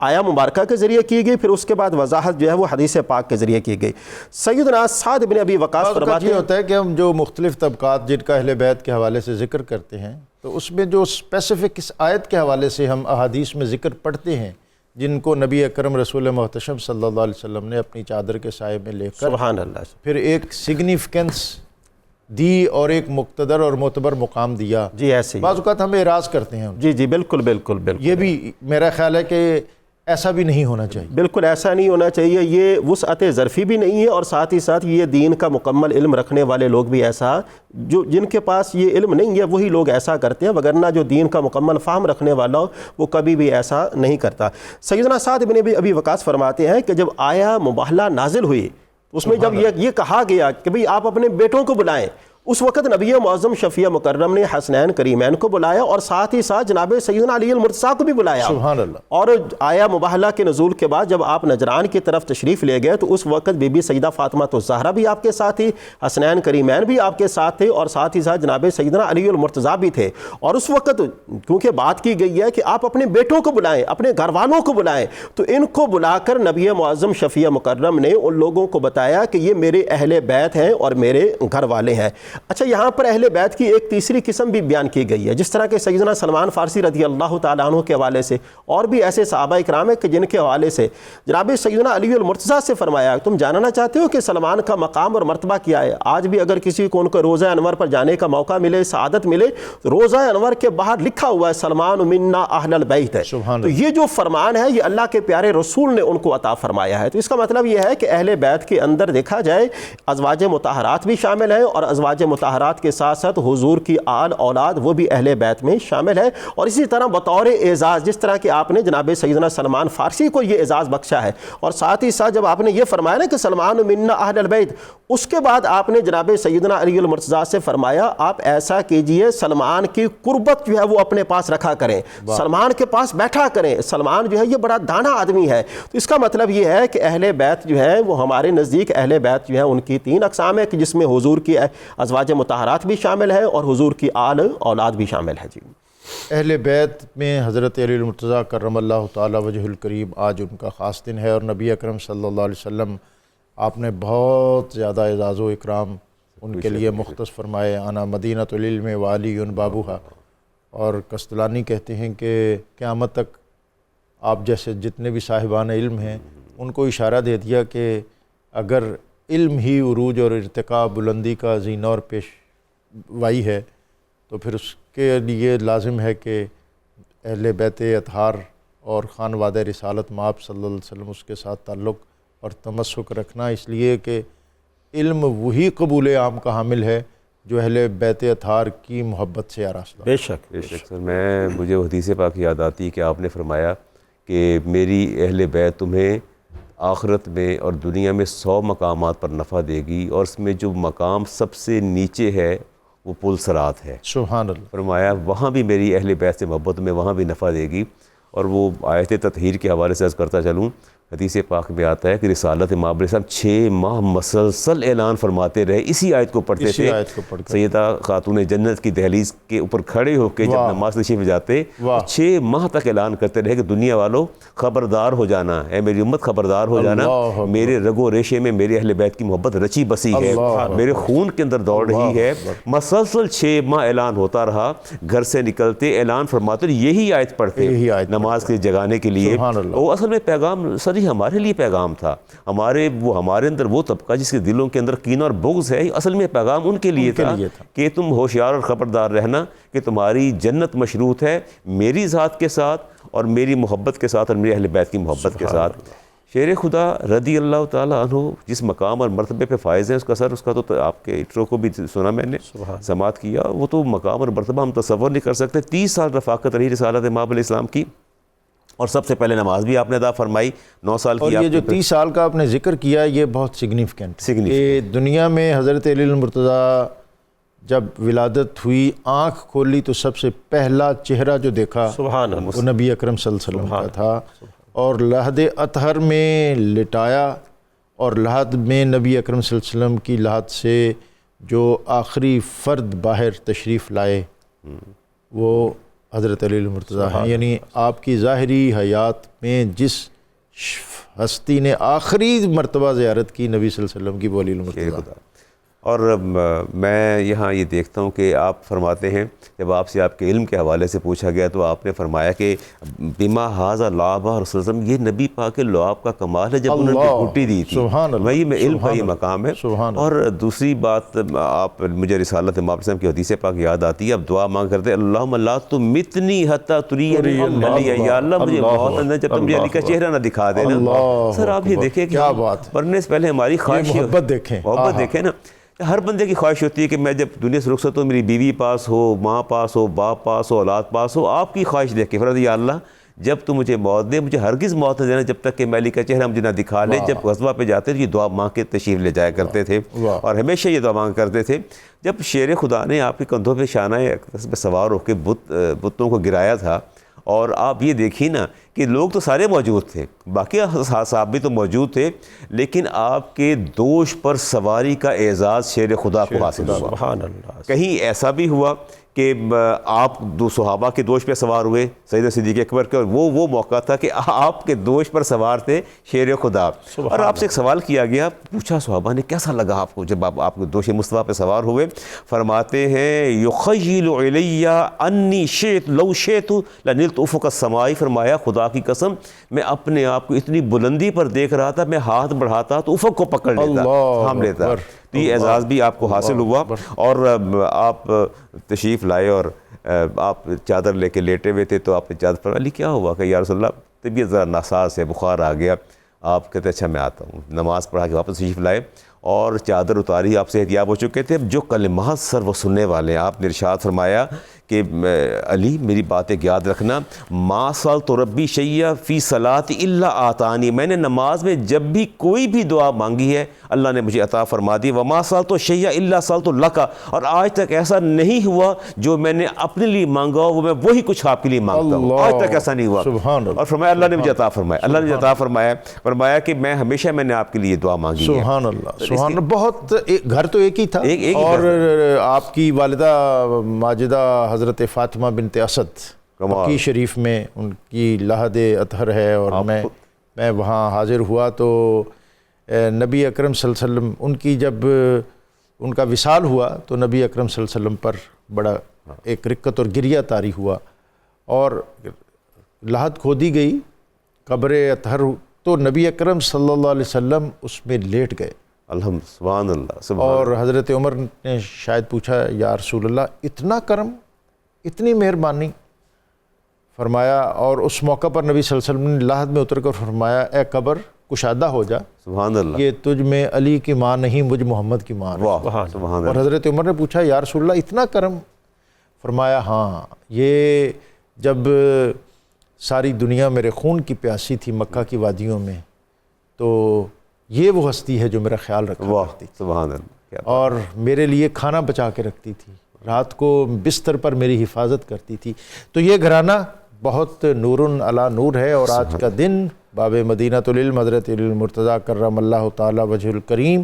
آیہ مبارکہ کے ذریعے کی گئی، پھر اس کے بعد وضاحت جو ہے وہ حدیث پاک کے ذریعے کی گئی۔ سیدنا سعد بن ابی وقاص فرماتے یہ ہیں، ہوتا ہے کہ ہم جو مختلف طبقات جن کا اہل بیت کے حوالے سے ذکر کرتے ہیں، تو اس میں جو اسپیسیفک اس آیت کے حوالے سے ہم احادیث میں ذکر پڑھتے ہیں، جن کو نبی اکرم رسول محتشم صلی اللہ علیہ وسلم نے اپنی چادر کے سائے میں لے کر سبحان اللہ، پھر ایک سگنیفیکنس دی اور ایک مقتدر اور معتبر مقام دیا۔ جی ایسے بعض اوقات ہم اعراض کرتے ہیں، جی جی بالکل بالکل بالکل، یہ بھی میرا خیال ہے کہ ایسا بھی نہیں ہونا چاہیے۔ بالکل ایسا نہیں ہونا چاہیے، یہ وسعت ظرفی بھی نہیں ہے، اور ساتھ ہی ساتھ یہ دین کا مکمل علم رکھنے والے لوگ بھی ایسا، جو جن کے پاس یہ علم نہیں ہے وہی لوگ ایسا کرتے ہیں، وگرنہ جو دین کا مکمل فہم رکھنے والا ہو وہ کبھی بھی ایسا نہیں کرتا۔ سیدنا سعد بن ابی وقاص فرماتے ہیں کہ جب آیہ مباہلہ نازل ہوئی، اس میں جب یہ کہا گیا کہ بھئی آپ اپنے بیٹوں کو بلائیں، اس وقت نبی معظم شفیع مکرم نے حسنین کریمین کو بلایا، اور ساتھ ہی ساتھ جناب سیدنا علی المرتضیٰ کو بھی بلایا۔ سبحان اللہ۔ اور آیہ مباہلہ کے نزول کے بعد جب آپ نجران کی طرف تشریف لے گئے تو اس وقت بی بی سیدہ فاطمہ الزہرا بھی آپ کے ساتھ تھی، حسنین کریمین بھی آپ کے ساتھ تھے، اور ساتھ ہی ساتھ جناب سیدنا علی المرتضیٰ بھی تھے۔ اور اس وقت کیونکہ بات کی گئی ہے کہ آپ اپنے بیٹوں کو بلائیں، اپنے گھر والوں کو بلائیں، تو ان کو بلا کر نبی معظم شفیع مکرم نے ان لوگوں کو بتایا کہ یہ میرے اہل بیت ہیں اور میرے گھر والے ہیں۔ اچھا، یہاں پر اہل بیت کی ایک تیسری قسم بھی بیان کی گئی ہے، جس طرح کہ سیدنا سلمان فارسی رضی اللہ تعالیٰ عنہ کے حوالے سے، اور بھی ایسے صحابہ اکرام ہیں کہ جن کے حوالے سے جناب سیدنا علی المرتضیٰ سے فرمایا تم جاننا چاہتے ہو کہ سلمان کا مقام اور مرتبہ کیا ہے؟ آج بھی اگر کسی کو ان کو روضہ انور پر جانے کا موقع ملے، سعادت ملے، روضہ انور کے باہر لکھا ہوا ہے سلمان منا اہل البیت ہے۔ تو یہ جو فرمان ہے یہ اللہ کے پیارے رسول نے ان کو عطا فرمایا ہے۔ تو اس کا مطلب یہ ہے کہ اہل بیت کے اندر دیکھا جائے ازواج مطہرات بھی شامل ہیں، اور ازواج مطہرات کے ساتھ ساتھ حضور کی آل اولاد وہ بھی اہل بیت میں شامل ہے۔ اور اسی طرح بطور اعزاز، جس طرح کہ آپ نے جناب سیدنا سلمان فارسی کو یہ اعزاز بخشا ہے، اور ساتھ ہی ساتھ جب آپ نے یہ فرمایا نا کہ سلمان منا اہل البیت، اس کے بعد آپ نے جناب سیدنا علی المرتضیٰ سے فرمایا آپ ایسا کیجئے سلمان کی قربت جو ہے وہ اپنے پاس رکھا کریں، سلمان کے پاس بیٹھا کریں، سلمان جو ہے یہ بڑا دانا آدمی ہے۔ تو اس کا مطلب یہ ہے کہ اہل بیت جو ہے وہ ہمارے نزدیک اہل بیت جو ہے ان کی تین اقسام ہے، کہ جس میں حضور کی ازواج مطہرات بھی شامل ہے اور حضور کی آل اولاد بھی شامل ہے۔ جی اہل بیت میں حضرت علی المرتضیٰ کرم اللہ تعالی وجہ الکریم آج ان کا خاص دن ہے، اور نبی اکرم صلی اللہ علیہ وسلم آپ نے بہت زیادہ اعزاز و اکرام ان کے لیے مختص فرمائے۔ انا مدینۃ العلم وعلی بابوہا، اور قسطلانی کہتے ہیں کہ قیامت تک آپ جیسے جتنے بھی صاحبان علم ہیں ان کو اشارہ دے دیا کہ اگر علم ہی عروج اور ارتقاء بلندی کا زینہ اور پیشوائی ہے تو پھر اس کے لیے لازم ہے کہ اہل بیت اطہار اور خانوادہ رسالت مآب صلی اللہ علیہ وسلم اس کے ساتھ تعلق اور تمسک رکھنا، اس لیے کہ علم وہی قبول عام کا حامل ہے جو اہل بیت اطہار کی محبت سے آراستہ۔ بے شک بے شک سر، مجھے وہ حدیث پاک یاد آتی کہ آپ نے فرمایا کہ میری اہل بیت تمہیں آخرت میں اور دنیا میں 100 مقامات پر نفع دے گی، اور اس میں جو مقام سب سے نیچے ہے وہ پل صراط ہے۔ سبحان اللہ۔ فرمایا وہاں بھی میری اہل بیت سے محبت میں وہاں بھی نفع دے گی۔ اور وہ آیت تطہیر کے حوالے سے عرض کرتا چلوں، حدیث پاک میں آتا ہے کہ رسالت مآب علیہ السلام 6 ماہ مسلسل اعلان فرماتے رہے، اسی آیت کو پڑھتے تھے۔ سیدہ خاتون جنت کی دہلیز کے اوپر کھڑے ہو کے جب نماز تشریف جاتے 6 ماہ تک اعلان کرتے رہے کہ دنیا والوں خبردار ہو جانا، اے میری امت خبردار ہو جانا، میرے رگ و ریشے میں میرے اہل بیت کی محبت رچی بسی ہے، میرے خون کے اندر دوڑ رہی ہے۔ مسلسل 6 ماہ اعلان ہوتا رہا، گھر سے نکلتے اعلان فرماتے، یہی آیت پڑھتے نماز کے جگانے کے لیے۔ وہ اصل میں پیغام سر اور یہ ہمارے لیے پیغام تھا. ہمارے اندر وہ طبقہ جس کے دلوں کے اندر کینہ اور بغض ہے، اصل میں پیغام ان کے لیے تھا کہ تم ہوشیار اور خبردار رہنا کہ تمہاری جنت مشروط ہے میری ذات کے ساتھ اور میری محبت کے ساتھ اور میرے اہل بیت کی محبت کے ساتھ. شیر خدا رضی اللہ تعالیٰ عنہ جس مقام اور مرتبے پہ فائز ہیں، اس کا تو آپ کے انٹرو کو بھی سنا میں نے، سماعت کیا، وہ تو مقام اور مرتبہ ہم تصور نہیں کر سکتے. 30 سال رفاقت رہی رسالت مآب علیہ السلام کی، اور سب سے پہلے نماز بھی آپ نے ادا فرمائی 9 سال کی. اور یہ جو 30 سال کا آپ نے ذکر کیا یہ بہت سگنیفیکنٹ ہے کہ دنیا میں حضرت علی المرتضیٰ جب ولادت ہوئی، آنکھ کھولی تو سب سے پہلا چہرہ جو دیکھا سبحان اللہ، وہ نبی اکرم صلی اللہ علیہ وسلم کا تھا، اور لحد اطہر میں لٹایا، اور لحد میں نبی اکرم صلی اللہ علیہ وسلم کی لحد سے جو آخری فرد باہر تشریف لائے وہ حضرت علی المرتضیٰ ہیں. یعنی آپ کی ظاہری حیات میں جس ہستی نے آخری مرتبہ زیارت کی نبی صلی اللہ علیہ وسلم کی، وہ علی المرتضیٰ. اور میں یہاں یہ دیکھتا ہوں کہ آپ فرماتے ہیں، جب آپ سے آپ کے علم کے حوالے سے پوچھا گیا تو آپ نے فرمایا کہ بما ھذا لعب رسول اللہ، یہ نبی پاک کے لعاب کا کمال ہے جب انہوں نے گھٹی دی تھی. وہی میں علم کا یہ مقام ہے. اور دوسری بات، آپ مجھے رسالت مآب علیہ السلام کی حدیث پاک یاد آتی ہے. اب دعا مانگ کرتے اللہم لا تمتنی حتی ترینی علی، یا اللہ مجھے موت نہ جب تم مجھے علی کا چہرہ نہ دکھا دینا. سر آپ یہ دیکھیں کہ مرنے سے پہلے ہماری خواہش، محبت دیکھیں نا. ہر بندے کی خواہش ہوتی ہے کہ میں جب دنیا سے رخصت ہوں میری بیوی پاس ہو، ماں پاس ہو، باپ پاس ہو، اولاد پاس ہو. آپ کی خواہش دیکھ کے فرض، یا اللہ جب تو مجھے موت دے، مجھے ہرگز موت نہ دینا جب تک کہ میں علی کا چہرہ مجھے نہ دکھا لے. جب غزوہ پہ جاتے تھے یہ دعا مانگ کے تشریف لے جایا کرتے تھے، اور ہمیشہ یہ دعا مانگ کرتے تھے. جب شیر خدا نے آپ کے کندھوں پہ شانہ پہ سوار ہو کے بتوں کو گرایا تھا، اور آپ یہ دیکھیے نا کہ لوگ تو سارے موجود تھے، باقی صاحب بھی تو موجود تھے، لیکن آپ کے دوش پر سواری کا اعزاز شیر خدا کو حاصل ہوا. سبحان اللہ. کہیں ایسا بھی ہوا کہ آپ دو صحابہ کے دوش پہ سوار ہوئے، سیدنا صدیق اکبر کے، اور وہ موقع تھا کہ آپ کے دوش پر سوار تھے شیر خدا. اور آپ سے ایک سوال کیا گیا، پوچھا صحابہ نے کیسا لگا آپ کو جب آپ کے دوش مصطفیٰ پہ سوار ہوئے؟ فرماتے ہیں یخیل علی انی شئت لو شئت لنلت افق السماء. فرمایا خدا کی قسم میں اپنے آپ کو اتنی بلندی پر دیکھ رہا تھا، میں ہاتھ بڑھاتا تو افق کو پکڑ لیتا، تھام لیتا. تو یہ اعزاز بھی آپ کو حاصل ہوا. اور آپ تشریف لائے اور آپ چادر لے کے لیٹے ہوئے تھے، تو آپ نے چادر فرمایا. علی کیا ہوا کہ یا رسول اللہ طبیعت ذرا ناساز ہے، بخار آ گیا. آپ کہتے اچھا میں آتا ہوں. نماز پڑھا کے واپس تشریف لائے اور چادر اتاری، آپ سے احتیاط ہو چکے تھے. جو کلمات سر وہ سننے والے ہیں، آپ نے ارشاد فرمایا کہ علی میری بات ایک یاد رکھنا، ما سألت ربی شیئا فی صلاۃ الا آتانی، میں نے نماز میں جب بھی کوئی بھی دعا مانگی ہے اللہ نے مجھے عطا فرما دی. وما سألت شیئا الا سألت لک، اور آج تک ایسا نہیں ہوا جو میں نے اپنے لیے مانگا وہ میں وہی کچھ آپ کے لیے مانگتا ہوں، آج تک ایسا نہیں ہوا. اور فرمایا اللہ نے مجھے عطا فرمایا، اللہ نے مجھے عطا فرمایا کہ میں ہمیشہ میں نے آپ کے لیے دعا مانگی ہے. سبحان اللہ، سبحان اللہ. بہت گھر تو ایک ہی تھا، اور آپ کی والدہ ماجدہ حضرت فاطمہ بنت اسد مکی شریف میں ان کی لحد اطہر ہے، اور میں وہاں حاضر ہوا تو نبی اکرم صلی اللہ علیہ وسلم ان کی جب ان کا وصال ہوا تو نبی اکرم صلی اللہ علیہ وسلم پر بڑا ایک رقت اور گریہ طاری ہوا، اور لحد کھودی گئی قبر اطہر، تو نبی اکرم صلی اللہ علیہ وسلم اس میں لیٹ گئے. الحمد سبحان اللہ. اور حضرت عمر نے شاید پوچھا یا رسول اللہ اتنا کرم، اتنی مہربانی؟ فرمایا، اور اس موقع پر نبی صلی اللہ علیہ وسلم نے لحد میں اتر کر فرمایا اے قبر کشادہ ہو جا، سبحان اللہ، یہ تجھ میں علی کی ماں نہیں مجھ محمد کی ماں. سبحان اللہ. اور حضرت عمر نے پوچھا یا رسول اللہ اتنا کرم؟ فرمایا ہاں، یہ جب ساری دنیا میرے خون کی پیاسی تھی مکہ کی وادیوں میں، تو یہ وہ ہستی ہے جو میرا خیال رکھا کرتی تھی، سبحان اللہ، اور میرے لیے کھانا بچا کے رکھتی تھی، رات کو بستر پر میری حفاظت کرتی تھی. تو یہ گھرانہ بہت نور علی نور ہے. اور آج کا دن باب مدینۃ العلم حضرت علی المرتضیٰ کرم اللہ تعالی وجہ الکریم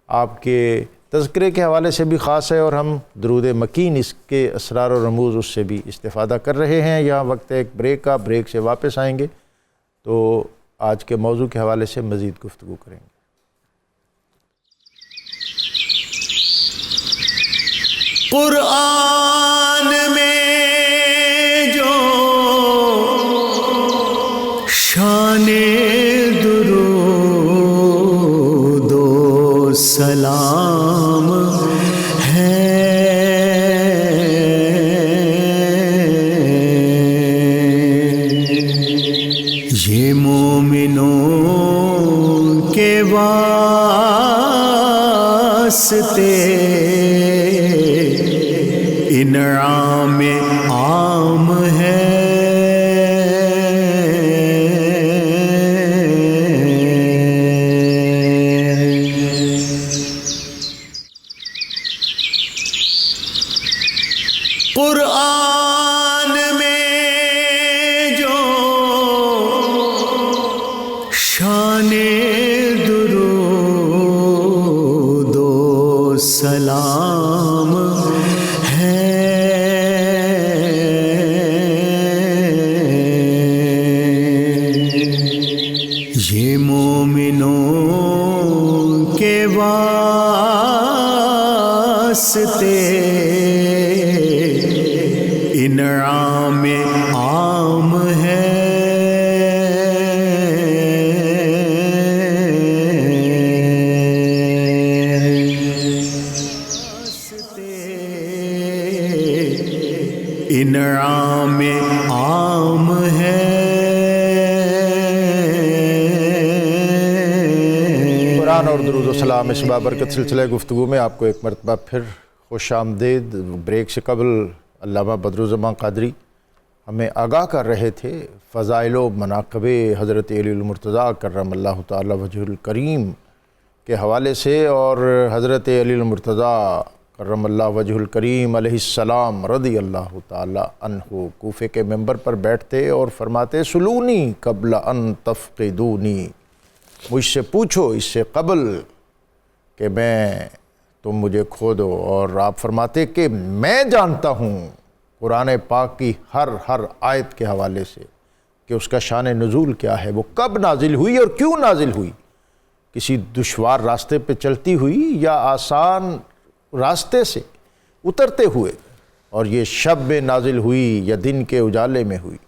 آپ کے تذکرے کے حوالے سے بھی خاص ہے، اور ہم درود مکین اس کے اسرار و رموز اس سے بھی استفادہ کر رہے ہیں. یہاں وقت ہے ایک بریک کا، بریک سے واپس آئیں گے تو آج کے موضوع کے حوالے سے مزید گفتگو کریں گے. قرآن میں جو شان سلام ہے یہ مومنوں کے واسطے انعام عام ہے قرآن میں جو شان درود و سلام ہے یہ مومنوں کے واسطے انعام عام ہے انعام عام ہے قرآن اور درود و سلام اس بابرکت سلسلہ گفتگو میں آپ کو ایک مرتبہ پھر خوش آمدید۔ بریک سے قبل علامہ بدرالزمان قادری ہمیں آگاہ کر رہے تھے فضائل و مناقب حضرت علی المرتضیٰ کرم اللہ تعالی وجہ الکریم کے حوالے سے، اور حضرت علی المرتضیٰ کرم اللہ وجہ الکریم علیہ السلام رضی اللہ تعالی عنہ کوفے کے ممبر پر بیٹھتے اور فرماتے سلونی قبل ان تفقدونی، مجھ سے پوچھو اس سے قبل کہ تم مجھے کھو دو، اور آپ فرماتے کہ میں جانتا ہوں قرآن پاک کی ہر آیت کے حوالے سے کہ اس کا شان نزول کیا ہے، وہ کب نازل ہوئی اور کیوں نازل ہوئی، کسی دشوار راستے پہ چلتی ہوئی یا آسان راستے سے اترتے ہوئے، اور یہ شب میں نازل ہوئی یا دن کے اجالے میں ہوئی۔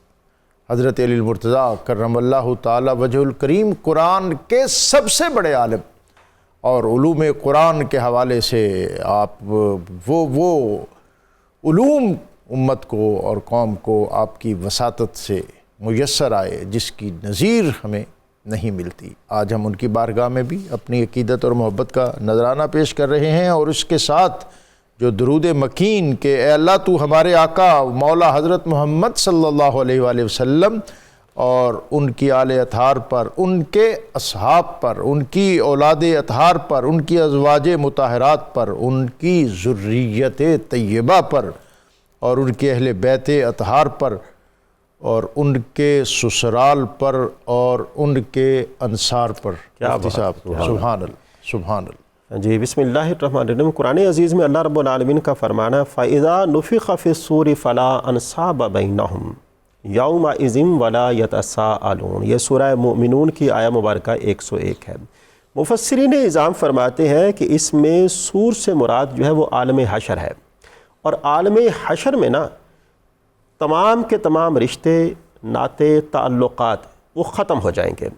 حضرت علی المرتضیٰ کرم اللہ تعالی وجہ الکریم قرآن کے سب سے بڑے عالم، اور علوم قرآن کے حوالے سے آپ وہ علوم امت کو اور قوم کو آپ کی وساطت سے میسر آئے جس کی نظیر ہمیں نہیں ملتی۔ آج ہم ان کی بارگاہ میں بھی اپنی عقیدت اور محبت کا نذرانہ پیش کر رہے ہیں، اور اس کے ساتھ جو درود مکین کہ اے اللہ تو ہمارے آقا مولا حضرت محمد صلی اللہ علیہ وآلہ وسلم اور ان کی آل اطہار پر، ان کے اصحاب پر، ان کی اولاد اطہار پر، ان کی ازواج مطہرات پر، ان کی ذریت طیبہ پر، اور ان کے اہل بیت اطہار پر، اور ان کے سسرال پر، اور ان کے انصار پر۔ کیا بات ہے، سبحان اللہ سبحان اللہ۔ جی بسم اللہ الرحمن الرحیم۔ قرآن عزیز میں اللہ رب العالمین کا فرمانا فَإِذَا نُفِخَ فِي الصُّورِ فَلَا أَنْصَابَ بَيْنَهُمْ یومئذ ولا یتساءلون، یہ سورہ مومنون کی آیہ مبارکہ 101 ہے۔ مفسرین اعظام فرماتے ہیں کہ اس میں سور سے مراد جو ہے وہ عالم حشر ہے، اور عالم حشر میں نا تمام کے تمام رشتے، ناطے، تعلقات وہ ختم ہو جائیں گے۔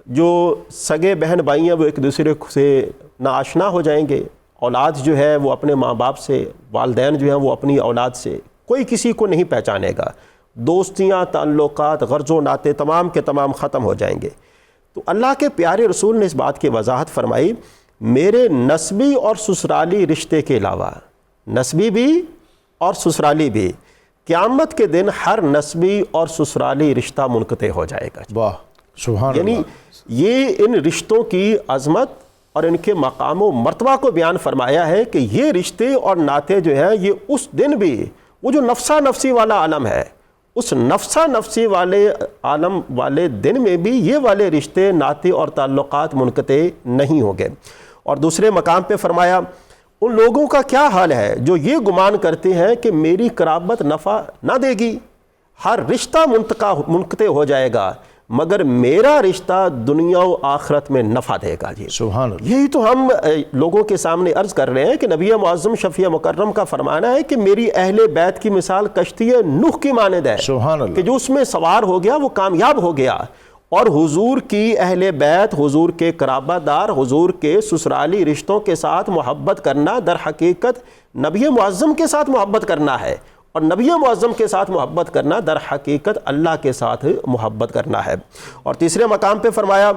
جو سگے بہن بھائی ہیں وہ ایک دوسرے سے ناآشنا ہو جائیں گے، اولاد جو ہے وہ اپنے ماں باپ سے، والدین جو ہیں وہ اپنی اولاد سے، کوئی کسی کو نہیں پہچانے گا، دوستیاں، تعلقات، غرض و ناطے تمام کے تمام ختم ہو جائیں گے۔ تو اللہ کے پیارے رسول نے اس بات کی وضاحت فرمائی، میرے نسبی اور سسرالی رشتے کے علاوہ، نسبی بھی اور سسرالی بھی، قیامت کے دن ہر نسبی اور سسرالی رشتہ منقطع ہو جائے گا۔ واہ سبحان یعنی اللہ۔ یہ ان رشتوں کی عظمت اور ان کے مقام و مرتبہ کو بیان فرمایا ہے کہ یہ رشتے اور ناطے جو ہیں یہ اس دن بھی، وہ جو نفسا نفسی والا عالم ہے، اس نفسا نفسی والے عالم والے دن میں بھی یہ والے رشتے، ناطے اور تعلقات منقطع نہیں ہوں گے۔ اور دوسرے مقام پہ فرمایا ان لوگوں کا کیا حال ہے جو یہ گمان کرتے ہیں کہ میری قرابت نفع نہ دے گی، ہر رشتہ منقطع ہو جائے گا مگر میرا رشتہ دنیا و آخرت میں نفع دے گا۔ جی سبحان اللہ۔ یہی تو ہم لوگوں کے سامنے عرض کر رہے ہیں کہ نبی معظم شفیع مکرم کا فرمانا ہے کہ میری اہل بیت کی مثال کشتی نوح کی مانند ہے، سبحان اللہ۔ کہ جو اس میں سوار ہو گیا وہ کامیاب ہو گیا، اور حضور کی اہل بیت، حضور کے قرابہ دار، حضور کے سسرالی رشتوں کے ساتھ محبت کرنا در حقیقت نبی معظم کے ساتھ محبت کرنا ہے، اور نبی معظم کے ساتھ محبت کرنا در حقیقت اللہ کے ساتھ محبت کرنا ہے۔ اور تیسرے مقام پہ فرمایا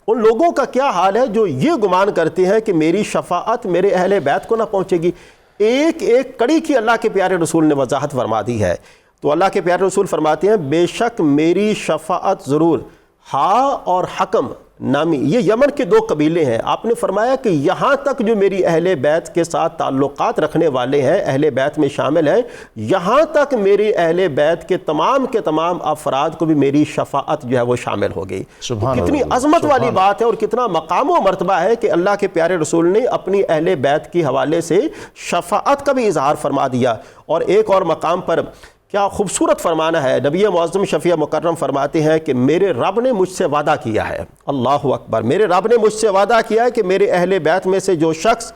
ان لوگوں کا کیا حال ہے جو یہ گمان کرتے ہیں کہ میری شفاعت میرے اہل بیت کو نہ پہنچے گی۔ ایک ایک کڑی کی اللہ کے پیارے رسول نے وضاحت فرما دی ہے۔ تو اللہ کے پیارے رسول فرماتے ہیں بے شک میری شفاعت ضرور، ہا اور حکم نامی یہ یمن کے دو قبیلے ہیں۔ آپ نے فرمایا کہ یہاں تک جو میری اہل بیت کے ساتھ تعلقات رکھنے والے ہیں، اہل بیت میں شامل ہیں، یہاں تک میری اہل بیت کے تمام افراد کو بھی میری شفاعت جو ہے وہ شامل ہوگی۔ کتنی عظمت والی بات ہے اور کتنا مقام و مرتبہ ہے کہ اللہ کے پیارے رسول نے اپنی اہل بیت کی حوالے سے شفاعت کا بھی اظہار فرما دیا۔ اور ایک اور مقام پر کیا خوبصورت فرمانا ہے، نبی معظم شفیع مکرم فرماتے ہیں کہ میرے رب نے مجھ سے وعدہ کیا ہے، اللہ اکبر، میرے رب نے مجھ سے وعدہ کیا ہے کہ میرے اہل بیت میں سے جو شخص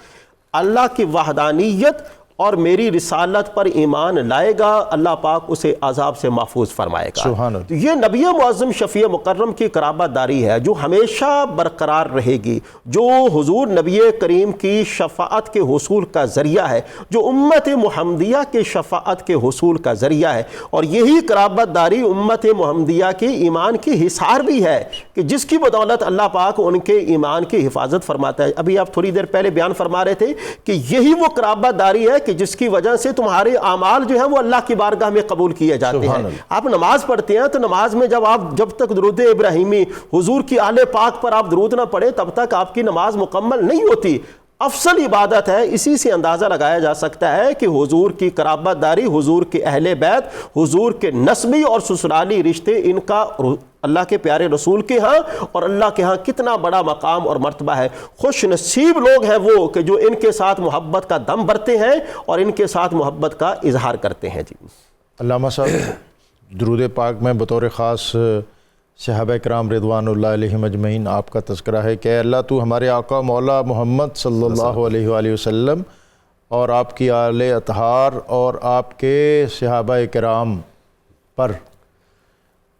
اللہ کی وحدانیت اور میری رسالت پر ایمان لائے گا، اللہ پاک اسے عذاب سے محفوظ فرمائے گا۔ سبحان اللہ۔ تو یہ نبی معظم شفیع مکرم کی قرابت داری ہے جو ہمیشہ برقرار رہے گی، جو حضور نبی کریم کی شفاعت کے حصول کا ذریعہ ہے، جو امت محمدیہ کے شفاعت کے حصول کا ذریعہ ہے، اور یہی قرابت داری امت محمدیہ کے ایمان کی حصار بھی ہے کہ جس کی بدولت اللہ پاک ان کے ایمان کی حفاظت فرماتا ہے۔ ابھی آپ تھوڑی دیر پہلے بیان فرما رہے تھے کہ یہی وہ قرابت داری ہے کہ جس کی وجہ سے تمہارے اعمال جو ہیں وہ اللہ کی بارگاہ میں قبول کیے جاتے ہیں۔ آپ نماز پڑھتے ہیں تو نماز میں جب تک درود ابراہیمی حضور کی آل پاک پر آپ درود نہ پڑھیں تب تک آپ کی نماز مکمل نہیں ہوتی۔ افضل عبادت ہے، اسی سے اندازہ لگایا جا سکتا ہے کہ حضور کی قرابت داری، حضور کے اہل بیت، حضور کے نسبی اور سسرالی رشتے، ان کا اللہ کے پیارے رسول کے ہاں اور اللہ کے ہاں کتنا بڑا مقام اور مرتبہ ہے۔ خوش نصیب لوگ ہیں وہ کہ جو ان کے ساتھ محبت کا دم بھرتے ہیں اور ان کے ساتھ محبت کا اظہار کرتے ہیں۔ جی علامہ صاحب، درود پاک میں بطور خاص صحابہ کرام رضوان اللہ علیہم اجمعین آپ کا تذکرہ ہے کہ اے اللہ تو ہمارے آقا مولا محمد صلی اللہ علیہ وآلہ وسلم اور آپ کی آل اطہار اور آپ کے صحابہ کرام پر،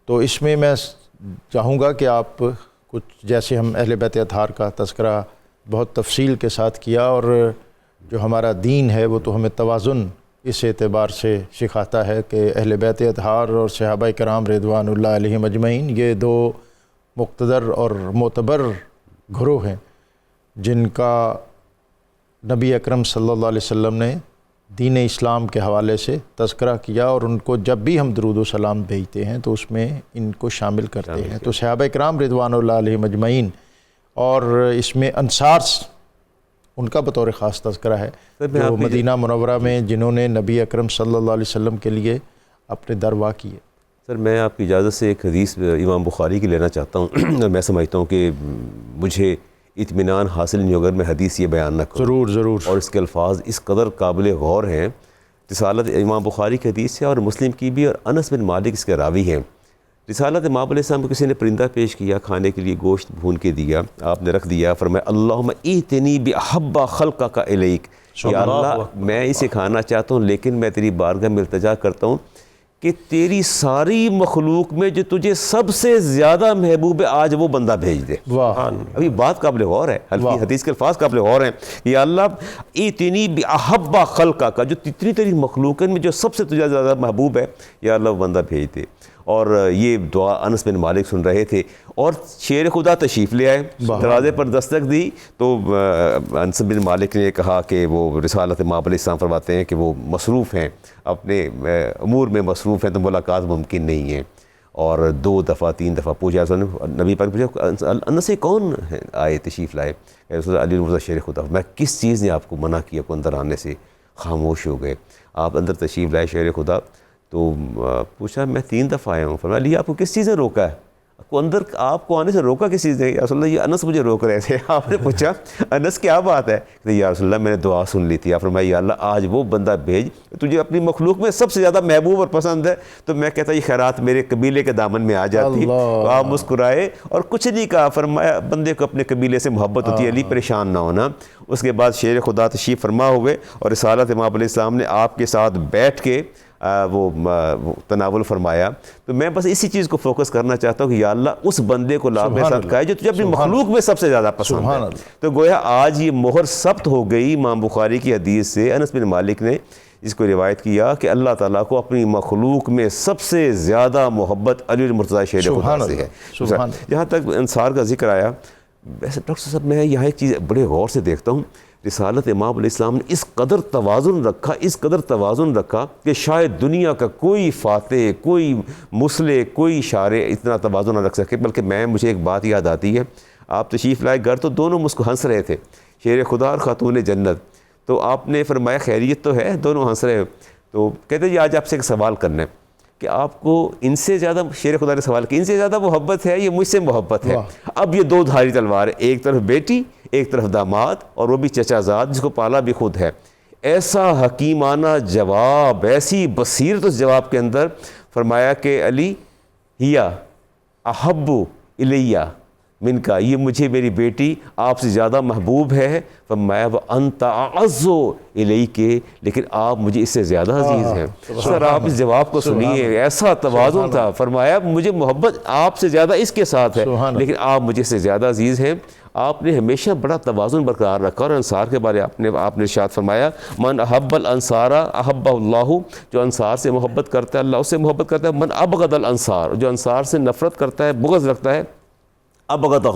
تو اس میں چاہوں گا کہ آپ کچھ، جیسے ہم اہل بیت اطہار کا تذکرہ بہت تفصیل کے ساتھ کیا، اور جو ہمارا دین ہے وہ تو ہمیں توازن اس اعتبار سے سکھاتا ہے کہ اہل بیت اطہار اور صحابہ کرام رضوان اللہ علیہم اجمعین یہ دو مقتدر اور معتبر گروہ ہیں جن کا نبی اکرم صلی اللہ علیہ وسلم نے دین اسلام کے حوالے سے تذکرہ کیا، اور ان کو جب بھی ہم درود و سلام بھیجتے ہیں تو اس میں ان کو شامل کرتے ہیں۔ تو صحابہ کرام رضوان اللہ علیہم اجمعین، اور اس میں انصار ان کا بطور خاص تذکرہ ہے جو مدینہ منورہ میں جنہوں نے نبی اکرم صلی اللہ علیہ وسلم کے لیے اپنے در وا کیے۔ سر میں آپ کی اجازت سے ایک حدیث امام بخاری کی لینا چاہتا ہوں، اور میں سمجھتا ہوں کہ مجھے اطمینان حاصل نہیں ہوگا میں حدیث یہ بیان نہ کروں، ضرور، اور اس کے الفاظ اس قدر قابل غور ہیں۔ رسالت امام بخاری کی حدیث ہے اور مسلم کی بھی، اور انس بن مالک اس کے راوی ہیں۔ رسالت امام علیہ السلام کو کسی نے پرندہ پیش کیا، کھانے کے لیے گوشت بھون کے دیا، آپ نے رکھ دیا، فرمایا اللہم ایتنی بأحب خلقک الیک، یا اللہ میں اسے کھانا چاہتا ہوں لیکن میں تیری بارگاہ میں التجا کرتا ہوں کہ تیری ساری مخلوق میں جو تجھے سب سے زیادہ محبوب ہے آج وہ بندہ بھیج دے۔ ابھی بات قابل غور ہے، حدیث کے الفاظ قابل غور ہیں۔ یا اللہ ایتنی بأحب خلقک، جو تیری مخلوق میں جو سب سے تجھے زیادہ محبوب ہے، یا اللہ وہ بندہ بھیج دے۔ اور یہ دعا انس بن مالک سن رہے تھے، اور شیر خدا تشریف لے آئے، دروازے پر دستک دی تو انس بن مالک نے کہا کہ وہ رسالت امام علیہ السلام فرماتے ہیں کہ وہ مصروف ہیں، اپنے امور میں مصروف ہیں تو ملاقات ممکن نہیں ہے۔ اور 2 دفعہ 3 دفعہ پوچھا نبی پاک پوچھا انس سے کون آئے تشریف لائے؟ رسول علی مرزا شیر خدا، میں کس چیز نے آپ کو منع کیا کو اندر آنے سے؟ خاموش ہو گئے۔ آپ اندر تشریف لائے شیر خدا تو پوچھا میں 3 دفعہ آیا ہوں، فرمایا علی آپ کو کس چیز نے روکا ہے؟ اندر آپ کو آنے سے روکا کس چیز نے؟ یا رسول اللہ یہ انس مجھے روک رہے تھے۔ آپ نے پوچھا انس کیا بات ہے؟ کہ یا رسول اللہ میں نے دعا سن لی تھی، آپ فرمایا یا اللہ آج وہ بندہ بھیج تجھے اپنی مخلوق میں سب سے زیادہ محبوب اور پسند ہے۔ تو میں کہتا یہ خیرات میرے قبیلے کے دامن میں آ جاتی۔ تو آپ مسکرائے اور کچھ نہیں کہا، فرمایا بندے کو اپنے قبیلے سے محبت ہوتی ہے علی، پریشان نہ ہونا۔ اس کے بعد شیر خدا تشریف فرما ہوئے اور رسالت امام علیہ السلام نے آپ کے ساتھ بیٹھ کے وہ تناول فرمایا. تو میں بس اسی چیز کو فوکس کرنا چاہتا ہوں کہ یا اللہ اس بندے کو لا میرے ساتھ کھائے جو تجھے اپنی مخلوق میں سب سے زیادہ پسند ہے. تو گویا آج یہ مہر ثبت ہو گئی امام بخاری کی حدیث سے. انس بن مالک نے اس کو روایت کیا کہ اللہ تعالیٰ کو اپنی مخلوق میں سب سے زیادہ محبت علی المرتضیٰ شیر خدا سے ہے. جہاں تک انصار کا ذکر آیا، ویسے ڈاکٹر صاحب میں یہاں ایک چیز بڑے غور سے دیکھتا ہوں، رسالت امام علیہ السلام نے اس قدر توازن رکھا کہ شاید دنیا کا کوئی فاتح، کوئی مسلح، کوئی شارع اتنا توازن نہ رکھ سکے. بلکہ مجھے ایک بات یاد آتی ہے، آپ تشریف لائے گھر تو دونوں ہنس رہے تھے، شیر خدا اور خاتون جنت. تو آپ نے فرمایا خیریت تو ہے؟ دونوں ہنس رہے. تو کہتے جی آج آپ سے ایک سوال کرنا ہے کہ آپ کو ان سے زیادہ، شیر خدا نے سوال کیا، ان سے زیادہ محبت ہے یا مجھ سے محبت ہے؟ اب یہ دو دھاری تلوار ہے، ایک طرف بیٹی، ایک طرف داماد، اور وہ بھی چچا زاد جس کو پالا بھی خود ہے. ایسا حکیمانہ جواب، ایسی بصیرت اس جواب کے اندر. فرمایا کہ علی ہیا احب الیہ من کا، یہ مجھے میری بیٹی آپ سے زیادہ محبوب ہے. فرمایا وانت اعز الیک، لیکن آپ مجھے اس سے زیادہ عزیز ہیں. سر آپ اس جواب کو سنیے، ایسا توازن تھا. فرمایا مجھے محبت آپ سے زیادہ اس کے ساتھ ہے، لیکن آپ مجھے اس سے زیادہ عزیز ہیں. آپ نے ہمیشہ بڑا توازن برقرار رکھا. اور انصار کے بارے آپ نے ارشاد فرمایا من احب الانصار احب اللہ، جو انصار سے محبت کرتا ہے اللہ اس سے محبت کرتا ہے. من ابغض الانصار، جو انصار سے نفرت کرتا ہے، بغض رکھتا ہے، ابغضہ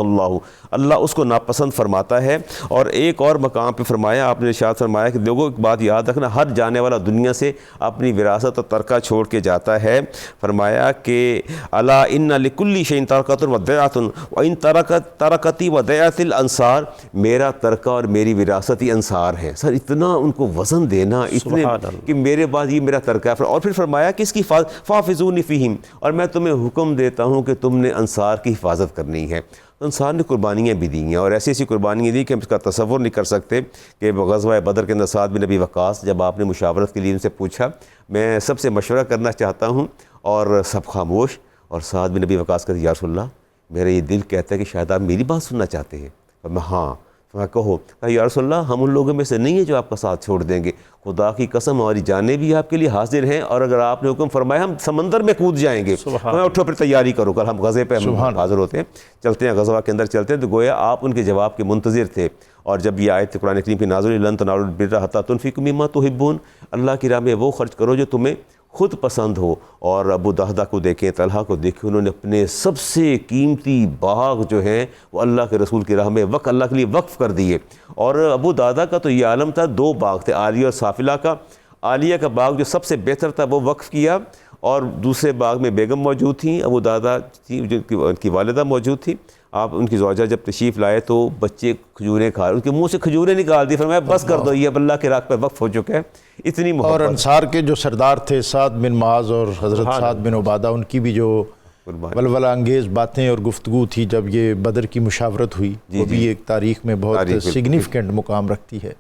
اللہ اس کو ناپسند فرماتا ہے. اور ایک اور مقام پہ فرمایا، آپ نے ارشاد فرمایا کہ لوگوں ایک بات یاد رکھنا، ہر جانے والا دنیا سے اپنی وراثت اور ترکہ چھوڑ کے جاتا ہے. فرمایا کہ الا ان لکل شیء ترکۃ ودیعۃ وان ترکتی ودیعۃ الانصار، میرا ترکہ اور میری وراثت ہی انصار ہے. سر اتنا ان کو وزن دینا، اتنے کہ میرے بعد یہ میرا ترکہ ہے. اور پھر فرمایا کہ اس کی فافزونی فیہم، اور میں تمہیں حکم دیتا ہوں کہ تم نے انصار کی حفاظت کرنی ہے. انصار نے قربانیاں بھی دی ہیں، اور ایسی ایسی قربانیاں دی کہ ہم اس کا تصور نہیں کر سکتے. کہ غزوہ بدر کے اندر سعد بن ابی وقاص، جب آپ نے مشاورت کے لیے ان سے پوچھا میں سب سے مشورہ کرنا چاہتا ہوں، اور سب خاموش، اور سعد بن ابی وقاص کہتے یا رسول اللہ میرا یہ دل کہتا ہے کہ شاید آپ میری بات سننا چاہتے ہیں. میں ہاں، میں کہو. یا رسول اللہ ہم ان لوگوں میں سے نہیں ہیں جو آپ کا ساتھ چھوڑ دیں گے. خدا کی قسم ہماری جانیں بھی آپ کے لیے حاضر ہیں، اور اگر آپ نے حکم فرمایا ہم سمندر میں کود جائیں گے. میں اٹھو پھر تیاری کرو، کل ہم غزے پہ ہم حاضر ہوتے ہیں، چلتے ہیں غزوہ کے اندر چلتے ہیں. تو گویا آپ ان کے جواب کے منتظر تھے. اور جب یہ آیت قرآن کریم کی نازل لن تنالوا البر حتی تنفقوا مما تحبون، اللہ کی راہ میں وہ خرچ کرو جو تمہیں خود پسند ہو. اور ابو دہدہ کو دیکھیں، طلحہ کو دیکھیں، انہوں نے اپنے سب سے قیمتی باغ جو ہیں وہ اللہ کے رسول کی راہ میں اللہ کے لیے وقف کر دیے. اور ابو دہدہ کا تو یہ عالم تھا، دو باغ تھے، عالیہ اور سافلہ کا. عالیہ کا باغ جو سب سے بہتر تھا وہ وقف کیا، اور دوسرے باغ میں بیگم موجود تھیں، ابو دہدہ تھی ان کی والدہ موجود تھی. آپ ان کی زوجہ جب تشریف لائے تو بچے کھجوریں کھا رہے، ان کے منہ سے کھجوریں نکال دی. فرمایا بس کر دو، یہ اب اللہ کے راہ پہ وقف ہو چکا ہے. اتنی محبت. اور انصار کے جو سردار تھے سعد بن معاذ اور حضرت سعد بن عبادہ، ان کی بھی جو ولولہ انگیز باتیں اور گفتگو تھی جب یہ بدر کی مشاورت ہوئی، وہ بھی ایک تاریخ میں بہت سگنیفیکنٹ مقام رکھتی ہے.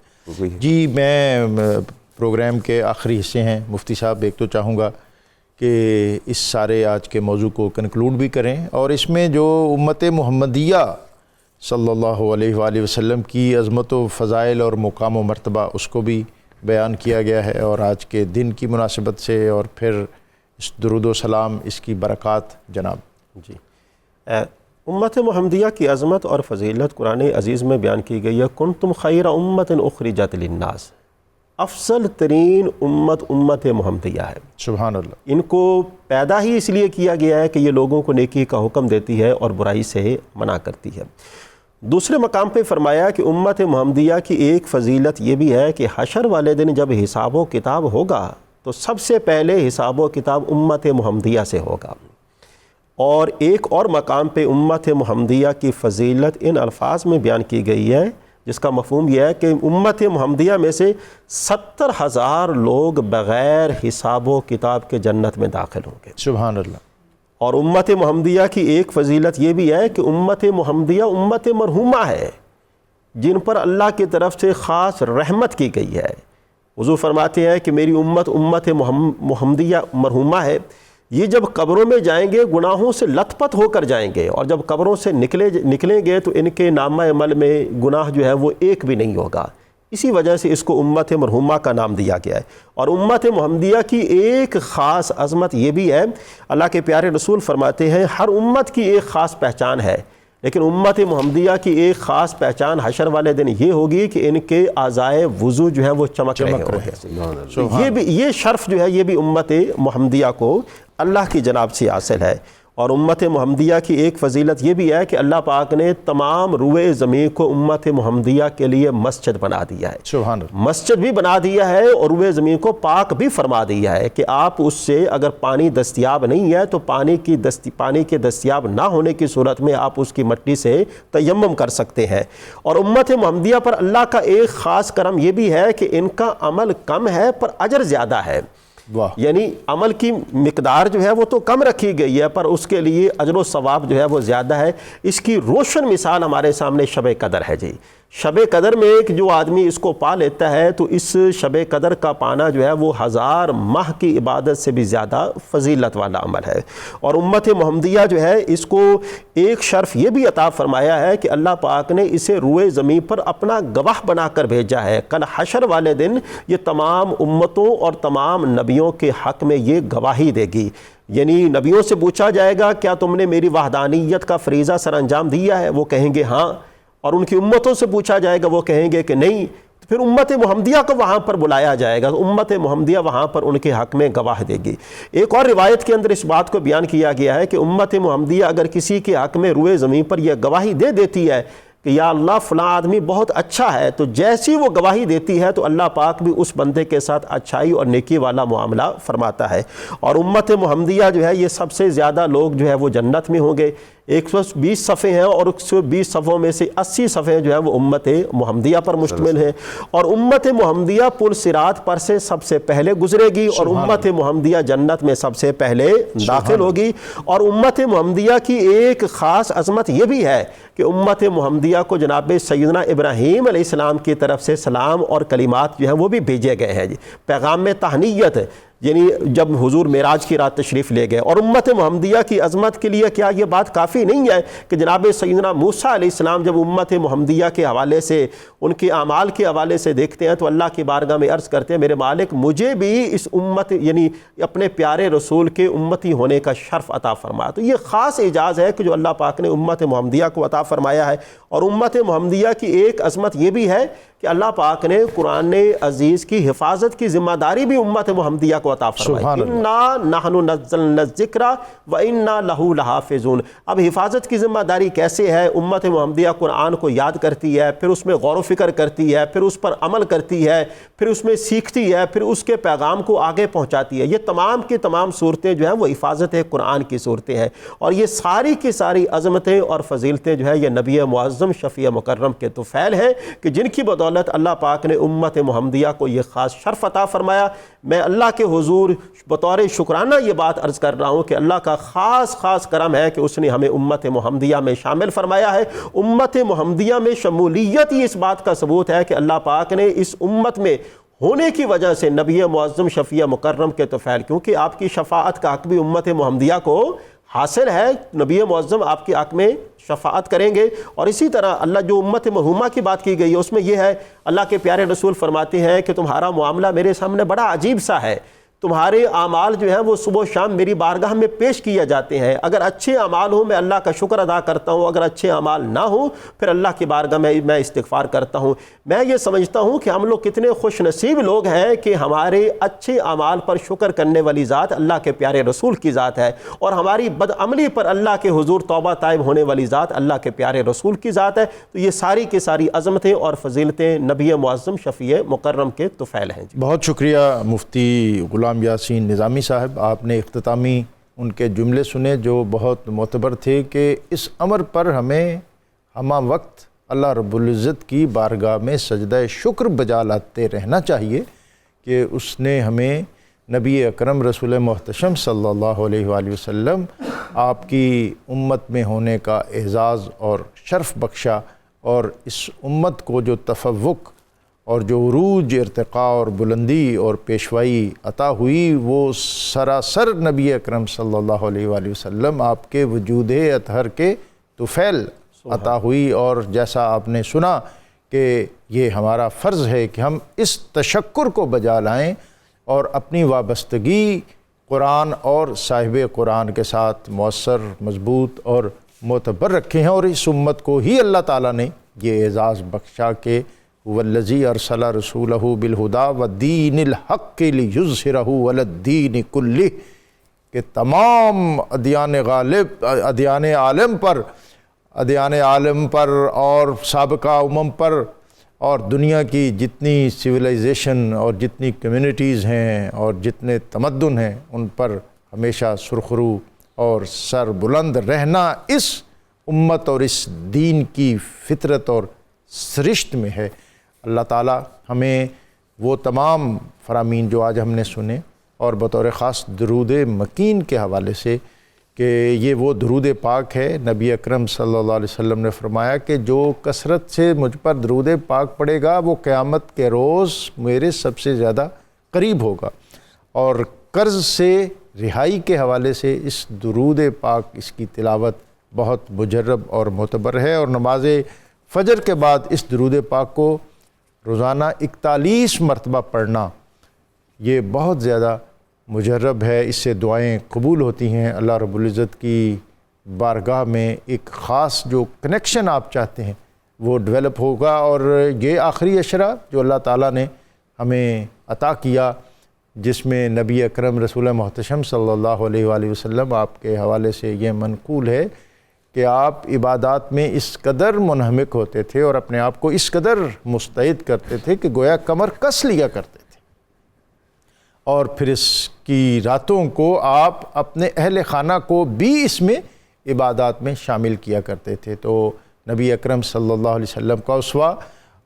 جی میں پروگرام کے آخری حصے ہیں مفتی صاحب، ایک تو چاہوں گا کہ اس سارے آج کے موضوع کو کنکلوڈ بھی کریں، اور اس میں جو امت محمدیہ صلی اللہ علیہ وآلہ وسلم کی عظمت و فضائل اور مقام و مرتبہ اس کو بھی بیان کیا گیا ہے، اور آج کے دن کی مناسبت سے، اور پھر اس درود و سلام، اس کی برکات جناب. جی امت محمدیہ کی عظمت اور فضیلت قرآن عزیز میں بیان کی گئی ہے. کنتم خیر امت اخرجت للناس، افضل ترین امت محمدیہ ہے. سبحان اللہ. ان کو پیدا ہی اس لیے کیا گیا ہے کہ یہ لوگوں کو نیکی کا حکم دیتی ہے اور برائی سے منع کرتی ہے. دوسرے مقام پہ فرمایا کہ امت محمدیہ کی ایک فضیلت یہ بھی ہے کہ حشر والے دن جب حساب و کتاب ہوگا تو سب سے پہلے حساب و کتاب امت محمدیہ سے ہوگا. اور ایک اور مقام پہ امت محمدیہ کی فضیلت ان الفاظ میں بیان کی گئی ہے جس کا مفہوم یہ ہے کہ امت محمدیہ میں سے 70,000 لوگ بغیر حساب و کتاب کے جنت میں داخل ہوں گے. سبحان اللہ. اور امت محمدیہ کی ایک فضیلت یہ بھی ہے کہ امت محمدیہ امت مرحومہ ہے، جن پر اللہ کی طرف سے خاص رحمت کی گئی ہے. حضور فرماتے ہیں کہ میری امت محمدیہ مرحومہ ہے، یہ جب قبروں میں جائیں گے گناہوں سے لت پت ہو کر جائیں گے، اور جب قبروں سے نکلیں گے تو ان کے نامہ عمل میں گناہ جو ہے وہ ایک بھی نہیں ہوگا. اسی وجہ سے اس کو امت مرحومہ کا نام دیا گیا ہے۔ اور امت محمدیہ کی ایک خاص عظمت یہ بھی ہے، اللہ کے پیارے رسول فرماتے ہیں ہر امت کی ایک خاص پہچان ہے، لیکن امت محمدیہ کی ایک خاص پہچان حشر والے دن یہ ہوگی کہ ان کے اعضائے وضو جو ہیں وہ چمک رہے ہوں گے۔ یہ شرف جو ہے یہ بھی امت محمدیہ کو اللہ کی جناب سے حاصل ہے۔ اور امت محمدیہ کی ایک فضیلت یہ بھی ہے کہ اللہ پاک نے تمام روئے زمین کو امت محمدیہ کے لیے مسجد بنا دیا ہے، سبحان اللہ، مسجد بھی بنا دیا ہے، اور روئے زمین کو پاک بھی فرما دیا ہے کہ آپ اس سے اگر پانی دستیاب نہیں ہے تو پانی کے دستیاب نہ ہونے کی صورت میں آپ اس کی مٹی سے تیمم کر سکتے ہیں۔ اور امت محمدیہ پر اللہ کا ایک خاص کرم یہ بھی ہے کہ ان کا عمل کم ہے پر اجر زیادہ ہے۔ واہ، یعنی عمل کی مقدار جو ہے وہ تو کم رکھی گئی ہے پر اس کے لیے اجر و ثواب جو ہے وہ زیادہ ہے۔ اس کی روشن مثال ہمارے سامنے شب قدر ہے جی۔ شب قدر میں ایک جو آدمی اس کو پا لیتا ہے تو اس شب قدر کا پانا جو ہے وہ 1000 ماہ کی عبادت سے بھی زیادہ فضیلت والا عمل ہے۔ اور امت محمدیہ جو ہے اس کو ایک شرف یہ بھی عطا فرمایا ہے کہ اللہ پاک نے اسے روئے زمین پر اپنا گواہ بنا کر بھیجا ہے۔ کل حشر والے دن یہ تمام امتوں اور تمام نبیوں کے حق میں یہ گواہی دے گی، یعنی نبیوں سے پوچھا جائے گا کیا تم نے میری وحدانیت کا فریضہ سر انجام دیا ہے؟ وہ کہیں گے ہاں، اور ان کی امتوں سے پوچھا جائے گا وہ کہیں گے کہ نہیں، تو پھر امت محمدیہ کو وہاں پر بلایا جائے گا، امت محمدیہ وہاں پر ان کے حق میں گواہ دے گی۔ ایک اور روایت کے اندر اس بات کو بیان کیا گیا ہے کہ امت محمدیہ اگر کسی کے حق میں روئے زمین پر یہ گواہی دے دیتی ہے کہ یا اللہ فلاں آدمی بہت اچھا ہے، تو جیسی وہ گواہی دیتی ہے تو اللہ پاک بھی اس بندے کے ساتھ اچھائی اور نیکی والا معاملہ فرماتا ہے۔ اور امت محمدیہ جو ہے یہ سب سے زیادہ لوگ جو ہے وہ جنت میں ہوں گے۔ 120 صفحے ہیں اور 120 صفحوں میں سے 80 صفحے جو ہیں وہ امت محمدیہ پر مشتمل ہیں۔ اور امت محمدیہ پل صراط پر سے سب سے پہلے گزرے گی، اور امت محمدیہ جنت میں سب سے پہلے داخل ہوگی۔ اور امت محمدیہ کی ایک خاص عظمت یہ بھی ہے کہ امت محمدیہ کو جناب سیدنا ابراہیم علیہ السلام کی طرف سے سلام اور کلمات جو ہیں وہ بھی بھیجے گئے ہیں، پیغام میں تہنیت، یعنی جب حضور معراج کی رات تشریف لے گئے۔ اور امت محمدیہ کی عظمت کے لیے کیا یہ بات کافی نہیں ہے کہ جناب سیدنا موسیٰ علیہ السلام جب امت محمدیہ کے حوالے سے ان کے اعمال کے حوالے سے دیکھتے ہیں تو اللہ کی بارگاہ میں عرض کرتے ہیں میرے مالک مجھے بھی اس امت یعنی اپنے پیارے رسول کے امتی ہونے کا شرف عطا فرما۔ تو یہ خاص اعزاز ہے کہ جو اللہ پاک نے امت محمدیہ کو عطا فرمایا ہے۔ اور امت محمدیہ کی ایک عظمت یہ بھی ہے کہ اللہ پاک نے قرآن عزیز کی حفاظت کی ذمہ داری بھی امت محمدیہ کو عطا فرمائی، اِنَّا نَحْنُ نَزَّلْنَا الذِّكْرَ وَإِنَّا لَهُ لَحَافِظُونَ۔ اب حفاظت کی ذمہ داری کیسے ہے؟ امت محمدیہ قرآن کو یاد کرتی ہے، پھر اس میں غور و فکر کرتی ہے، پھر اس پر عمل کرتی ہے، پھر اس میں سیکھتی ہے، پھر اس کے پیغام کو آگے پہنچاتی ہے۔ یہ تمام کی تمام صورتیں جو ہیں وہ حفاظت قرآن کی صورتیں ہیں، اور یہ ساری کی ساری عظمتیں اور فضیلتیں جو ہے یہ نبی معظم شفیع مکرم کے طفیل ہیں کہ جن کی بدولت اللہ پاک نے امت محمدیہ کو یہ خاص شرف عطا فرمایا۔ میں اللہ کے حضور بطور شکرانہ یہ بات عرض کر رہا ہوں کہ اللہ کا خاص کرم ہے کہ اس نے ہمیں امت محمدیہ میں شامل فرمایا ہے۔ امت محمدیہ میں شمولیت ہی اس بات کا ثبوت ہے کہ اللہ پاک نے اس امت میں ہونے کی وجہ سے نبی معظم شفیع مکرم کے طفیل، کیونکہ آپ کی شفاعت کا حق بھی امت محمدیہ کو حاصل ہے، نبی معظم آپ کے حق میں شفاعت کریں گے۔ اور اسی طرح اللہ جو امت مرحومہ کی بات کی گئی ہے اس میں یہ ہے اللہ کے پیارے رسول فرماتے ہیں کہ تمہارا معاملہ میرے سامنے بڑا عجیب سا ہے، تمہارے اعمال جو ہیں وہ صبح و شام میری بارگاہ میں پیش کیے جاتے ہیں، اگر اچھے اعمال ہوں میں اللہ کا شکر ادا کرتا ہوں، اگر اچھے اعمال نہ ہوں پھر اللہ کی بارگاہ میں استغفار کرتا ہوں۔ میں یہ سمجھتا ہوں کہ ہم لوگ کتنے خوش نصیب لوگ ہیں کہ ہمارے اچھے اعمال پر شکر کرنے والی ذات اللہ کے پیارے رسول کی ذات ہے، اور ہماری بدعملی پر اللہ کے حضور توبہ طائب ہونے والی ذات اللہ کے پیارے رسول کی ذات ہے۔ تو یہ ساری کی ساری عظمتیں اور فضیلتیں نبی معظم شفیع مکرم کے طفیل ہیں۔ بہت شکریہ مفتی غلام یاسین نظامی صاحب، آپ نے اختتامی ان کے جملے سنے جو بہت معتبر تھے کہ اس امر پر ہمیں ہمہ وقت اللہ رب العزت کی بارگاہ میں سجدہ شکر بجا لاتے رہنا چاہیے کہ اس نے ہمیں نبی اکرم رسول محتشم صلی اللہ علیہ وآلہ وسلم آپ کی امت میں ہونے کا اعزاز اور شرف بخشا، اور اس امت کو جو تفوق اور جو عروج ارتقاء اور بلندی اور پیشوائی عطا ہوئی وہ سراسر نبی اکرم صلی اللہ علیہ وآلہ وسلم آپ کے وجود اطہر کے طفیل عطا ہوئی۔ اور جیسا آپ نے سنا کہ یہ ہمارا فرض ہے کہ ہم اس تشکر کو بجا لائیں اور اپنی وابستگی قرآن اور صاحب قرآن کے ساتھ مؤثر، مضبوط اور معتبر رکھے ہیں، اور اس امت کو ہی اللہ تعالیٰ نے یہ اعزاز بخشا کہ والذی ارسل رسولہ بالہدی ودین الحق لیظہرہ علی الدین کلہ، کہ تمام ادیان عالم پر اور سابقہ امم پر اور دنیا کی جتنی سویلائزیشن اور جتنی کمیونٹیز ہیں اور جتنے تمدن ہیں ان پر ہمیشہ سرخرو اور سر بلند رہنا اس امت اور اس دین کی فطرت اور سرشت میں ہے۔ اللہ تعالیٰ ہمیں وہ تمام فرامین جو آج ہم نے سنے، اور بطور خاص درود مکین کے حوالے سے کہ یہ وہ درود پاک ہے، نبی اکرم صلی اللہ علیہ وسلم نے فرمایا کہ جو کثرت سے مجھ پر درود پاک پڑے گا وہ قیامت کے روز میرے سب سے زیادہ قریب ہوگا۔ اور قرض سے رہائی کے حوالے سے اس درود پاک، اس کی تلاوت بہت مجرب اور معتبر ہے، اور نماز فجر کے بعد اس درود پاک کو روزانہ 41 مرتبہ پڑھنا یہ بہت زیادہ مجرب ہے۔ اس سے دعائیں قبول ہوتی ہیں، اللہ رب العزت کی بارگاہ میں ایک خاص جو کنیکشن آپ چاہتے ہیں وہ ڈیولپ ہوگا، اور یہ آخری عشرہ جو اللہ تعالیٰ نے ہمیں عطا کیا، جس میں نبی اکرم رسول محتشم صلی اللہ علیہ وآلہ وسلم آپ کے حوالے سے یہ منقول ہے کہ آپ عبادات میں اس قدر منہمک ہوتے تھے اور اپنے آپ کو اس قدر مستعد کرتے تھے کہ گویا کمر کس لیا کرتے تھے، اور پھر اس کی راتوں کو آپ اپنے اہل خانہ کو بھی اس میں عبادات میں شامل کیا کرتے تھے۔ تو نبی اکرم صلی اللہ علیہ وسلم کا اسوہ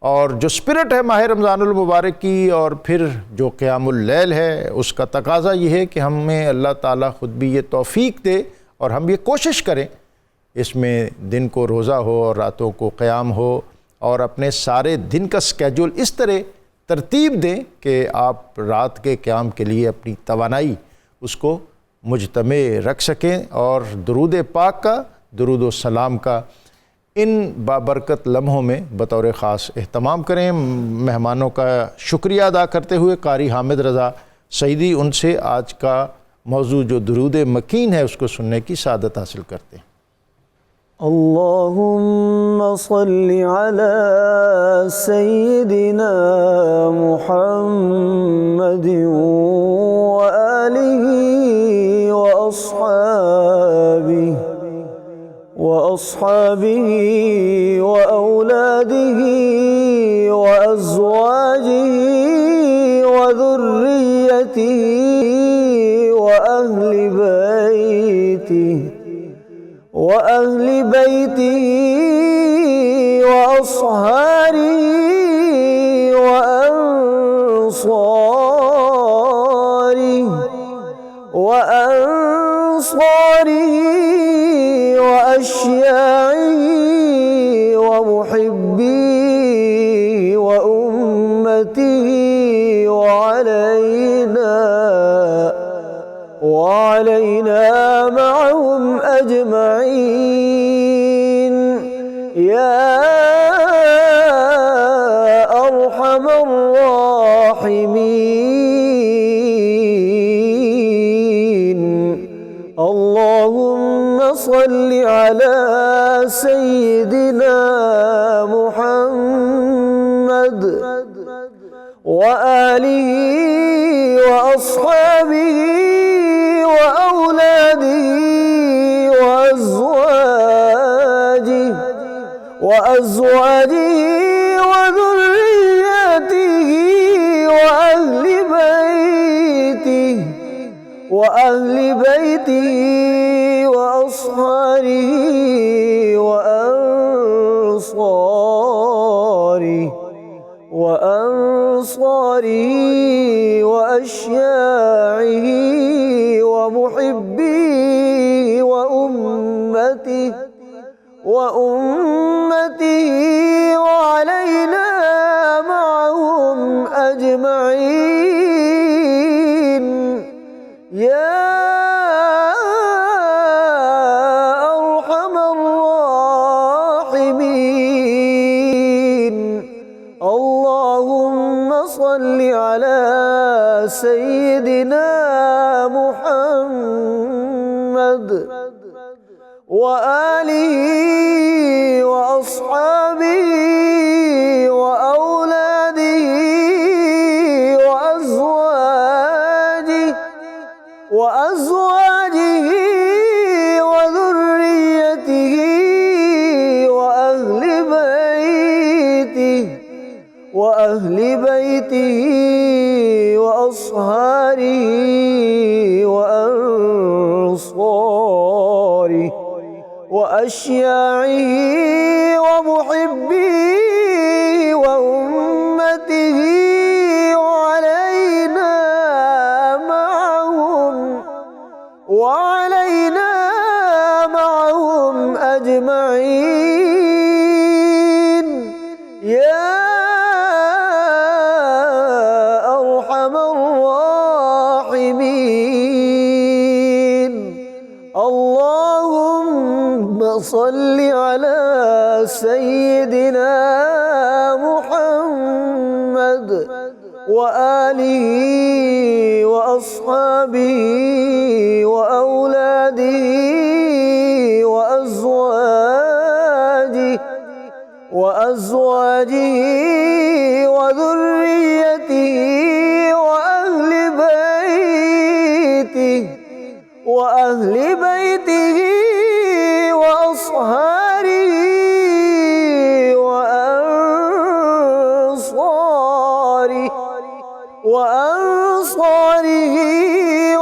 اور جو سپرٹ ہے ماہ رمضان المبارک کی، اور پھر جو قیام اللیل ہے، اس کا تقاضا یہ ہے کہ ہمیں اللہ تعالیٰ خود بھی یہ توفیق دے اور ہم یہ کوشش کریں اس میں دن کو روزہ ہو اور راتوں کو قیام ہو، اور اپنے سارے دن کا سکیجول اس طرح ترتیب دیں کہ آپ رات کے قیام کے لیے اپنی توانائی اس کو مجتمع رکھ سکیں، اور درود پاک کا، درود و سلام کا ان بابرکت لمحوں میں بطور خاص اہتمام کریں۔ مہمانوں کا شکریہ ادا کرتے ہوئے قاری حامد رضا سعیدی ان سے آج کا موضوع جو درود مکین ہے اس کو سننے کی سعادت حاصل کرتے ہیں۔ اللہم صل علی سیدنا محمد وآلہ وأصحابه وأولاده وأزواجه وذريته وأهل بيته وأصهاره وأنصاره وأشياعه ومحبيه وأمته وعلينا معهم أجمعين يا أرحم الراحمين اللهم صل على سيدنا محمد وآله وأصحابه وأولاده وأزواجه وذريته وأهل بيته وأصهاره وأنصاره وأشياعه ومحبيه وأمته وعلينا معهم أجمعين يا أرحم الراحمين سيدنا محمد وآله وأصحابه وأولاده وأزواجه وذريته وأهل بيته وأصهاره وأنصاره وأشياعه ومحبيه وأمته وعلينا معهم أجمعين يا أرحم الراحمين. اللهم صل على سيدنا محمد وآله وأصحابه وأولاده وأزواجه وذريته وأهل بيته وأصهاره وأنصاره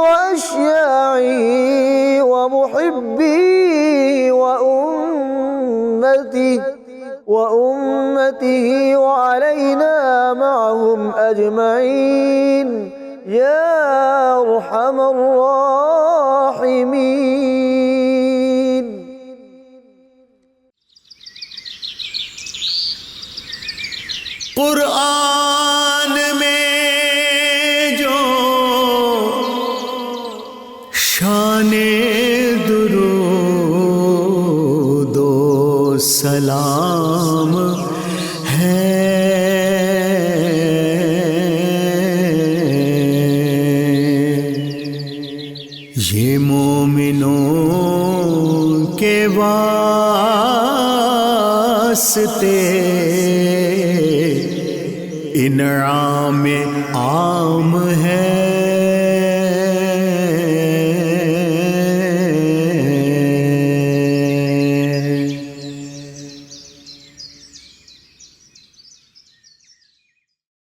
وأشياعه ومحبيه وأمته وعلينا معهم أجمعين يا أرحم الراحمين. قرآن میں جو شان درود و سلام ہے یہ مومنوں کے واسطے انعام عام ہے.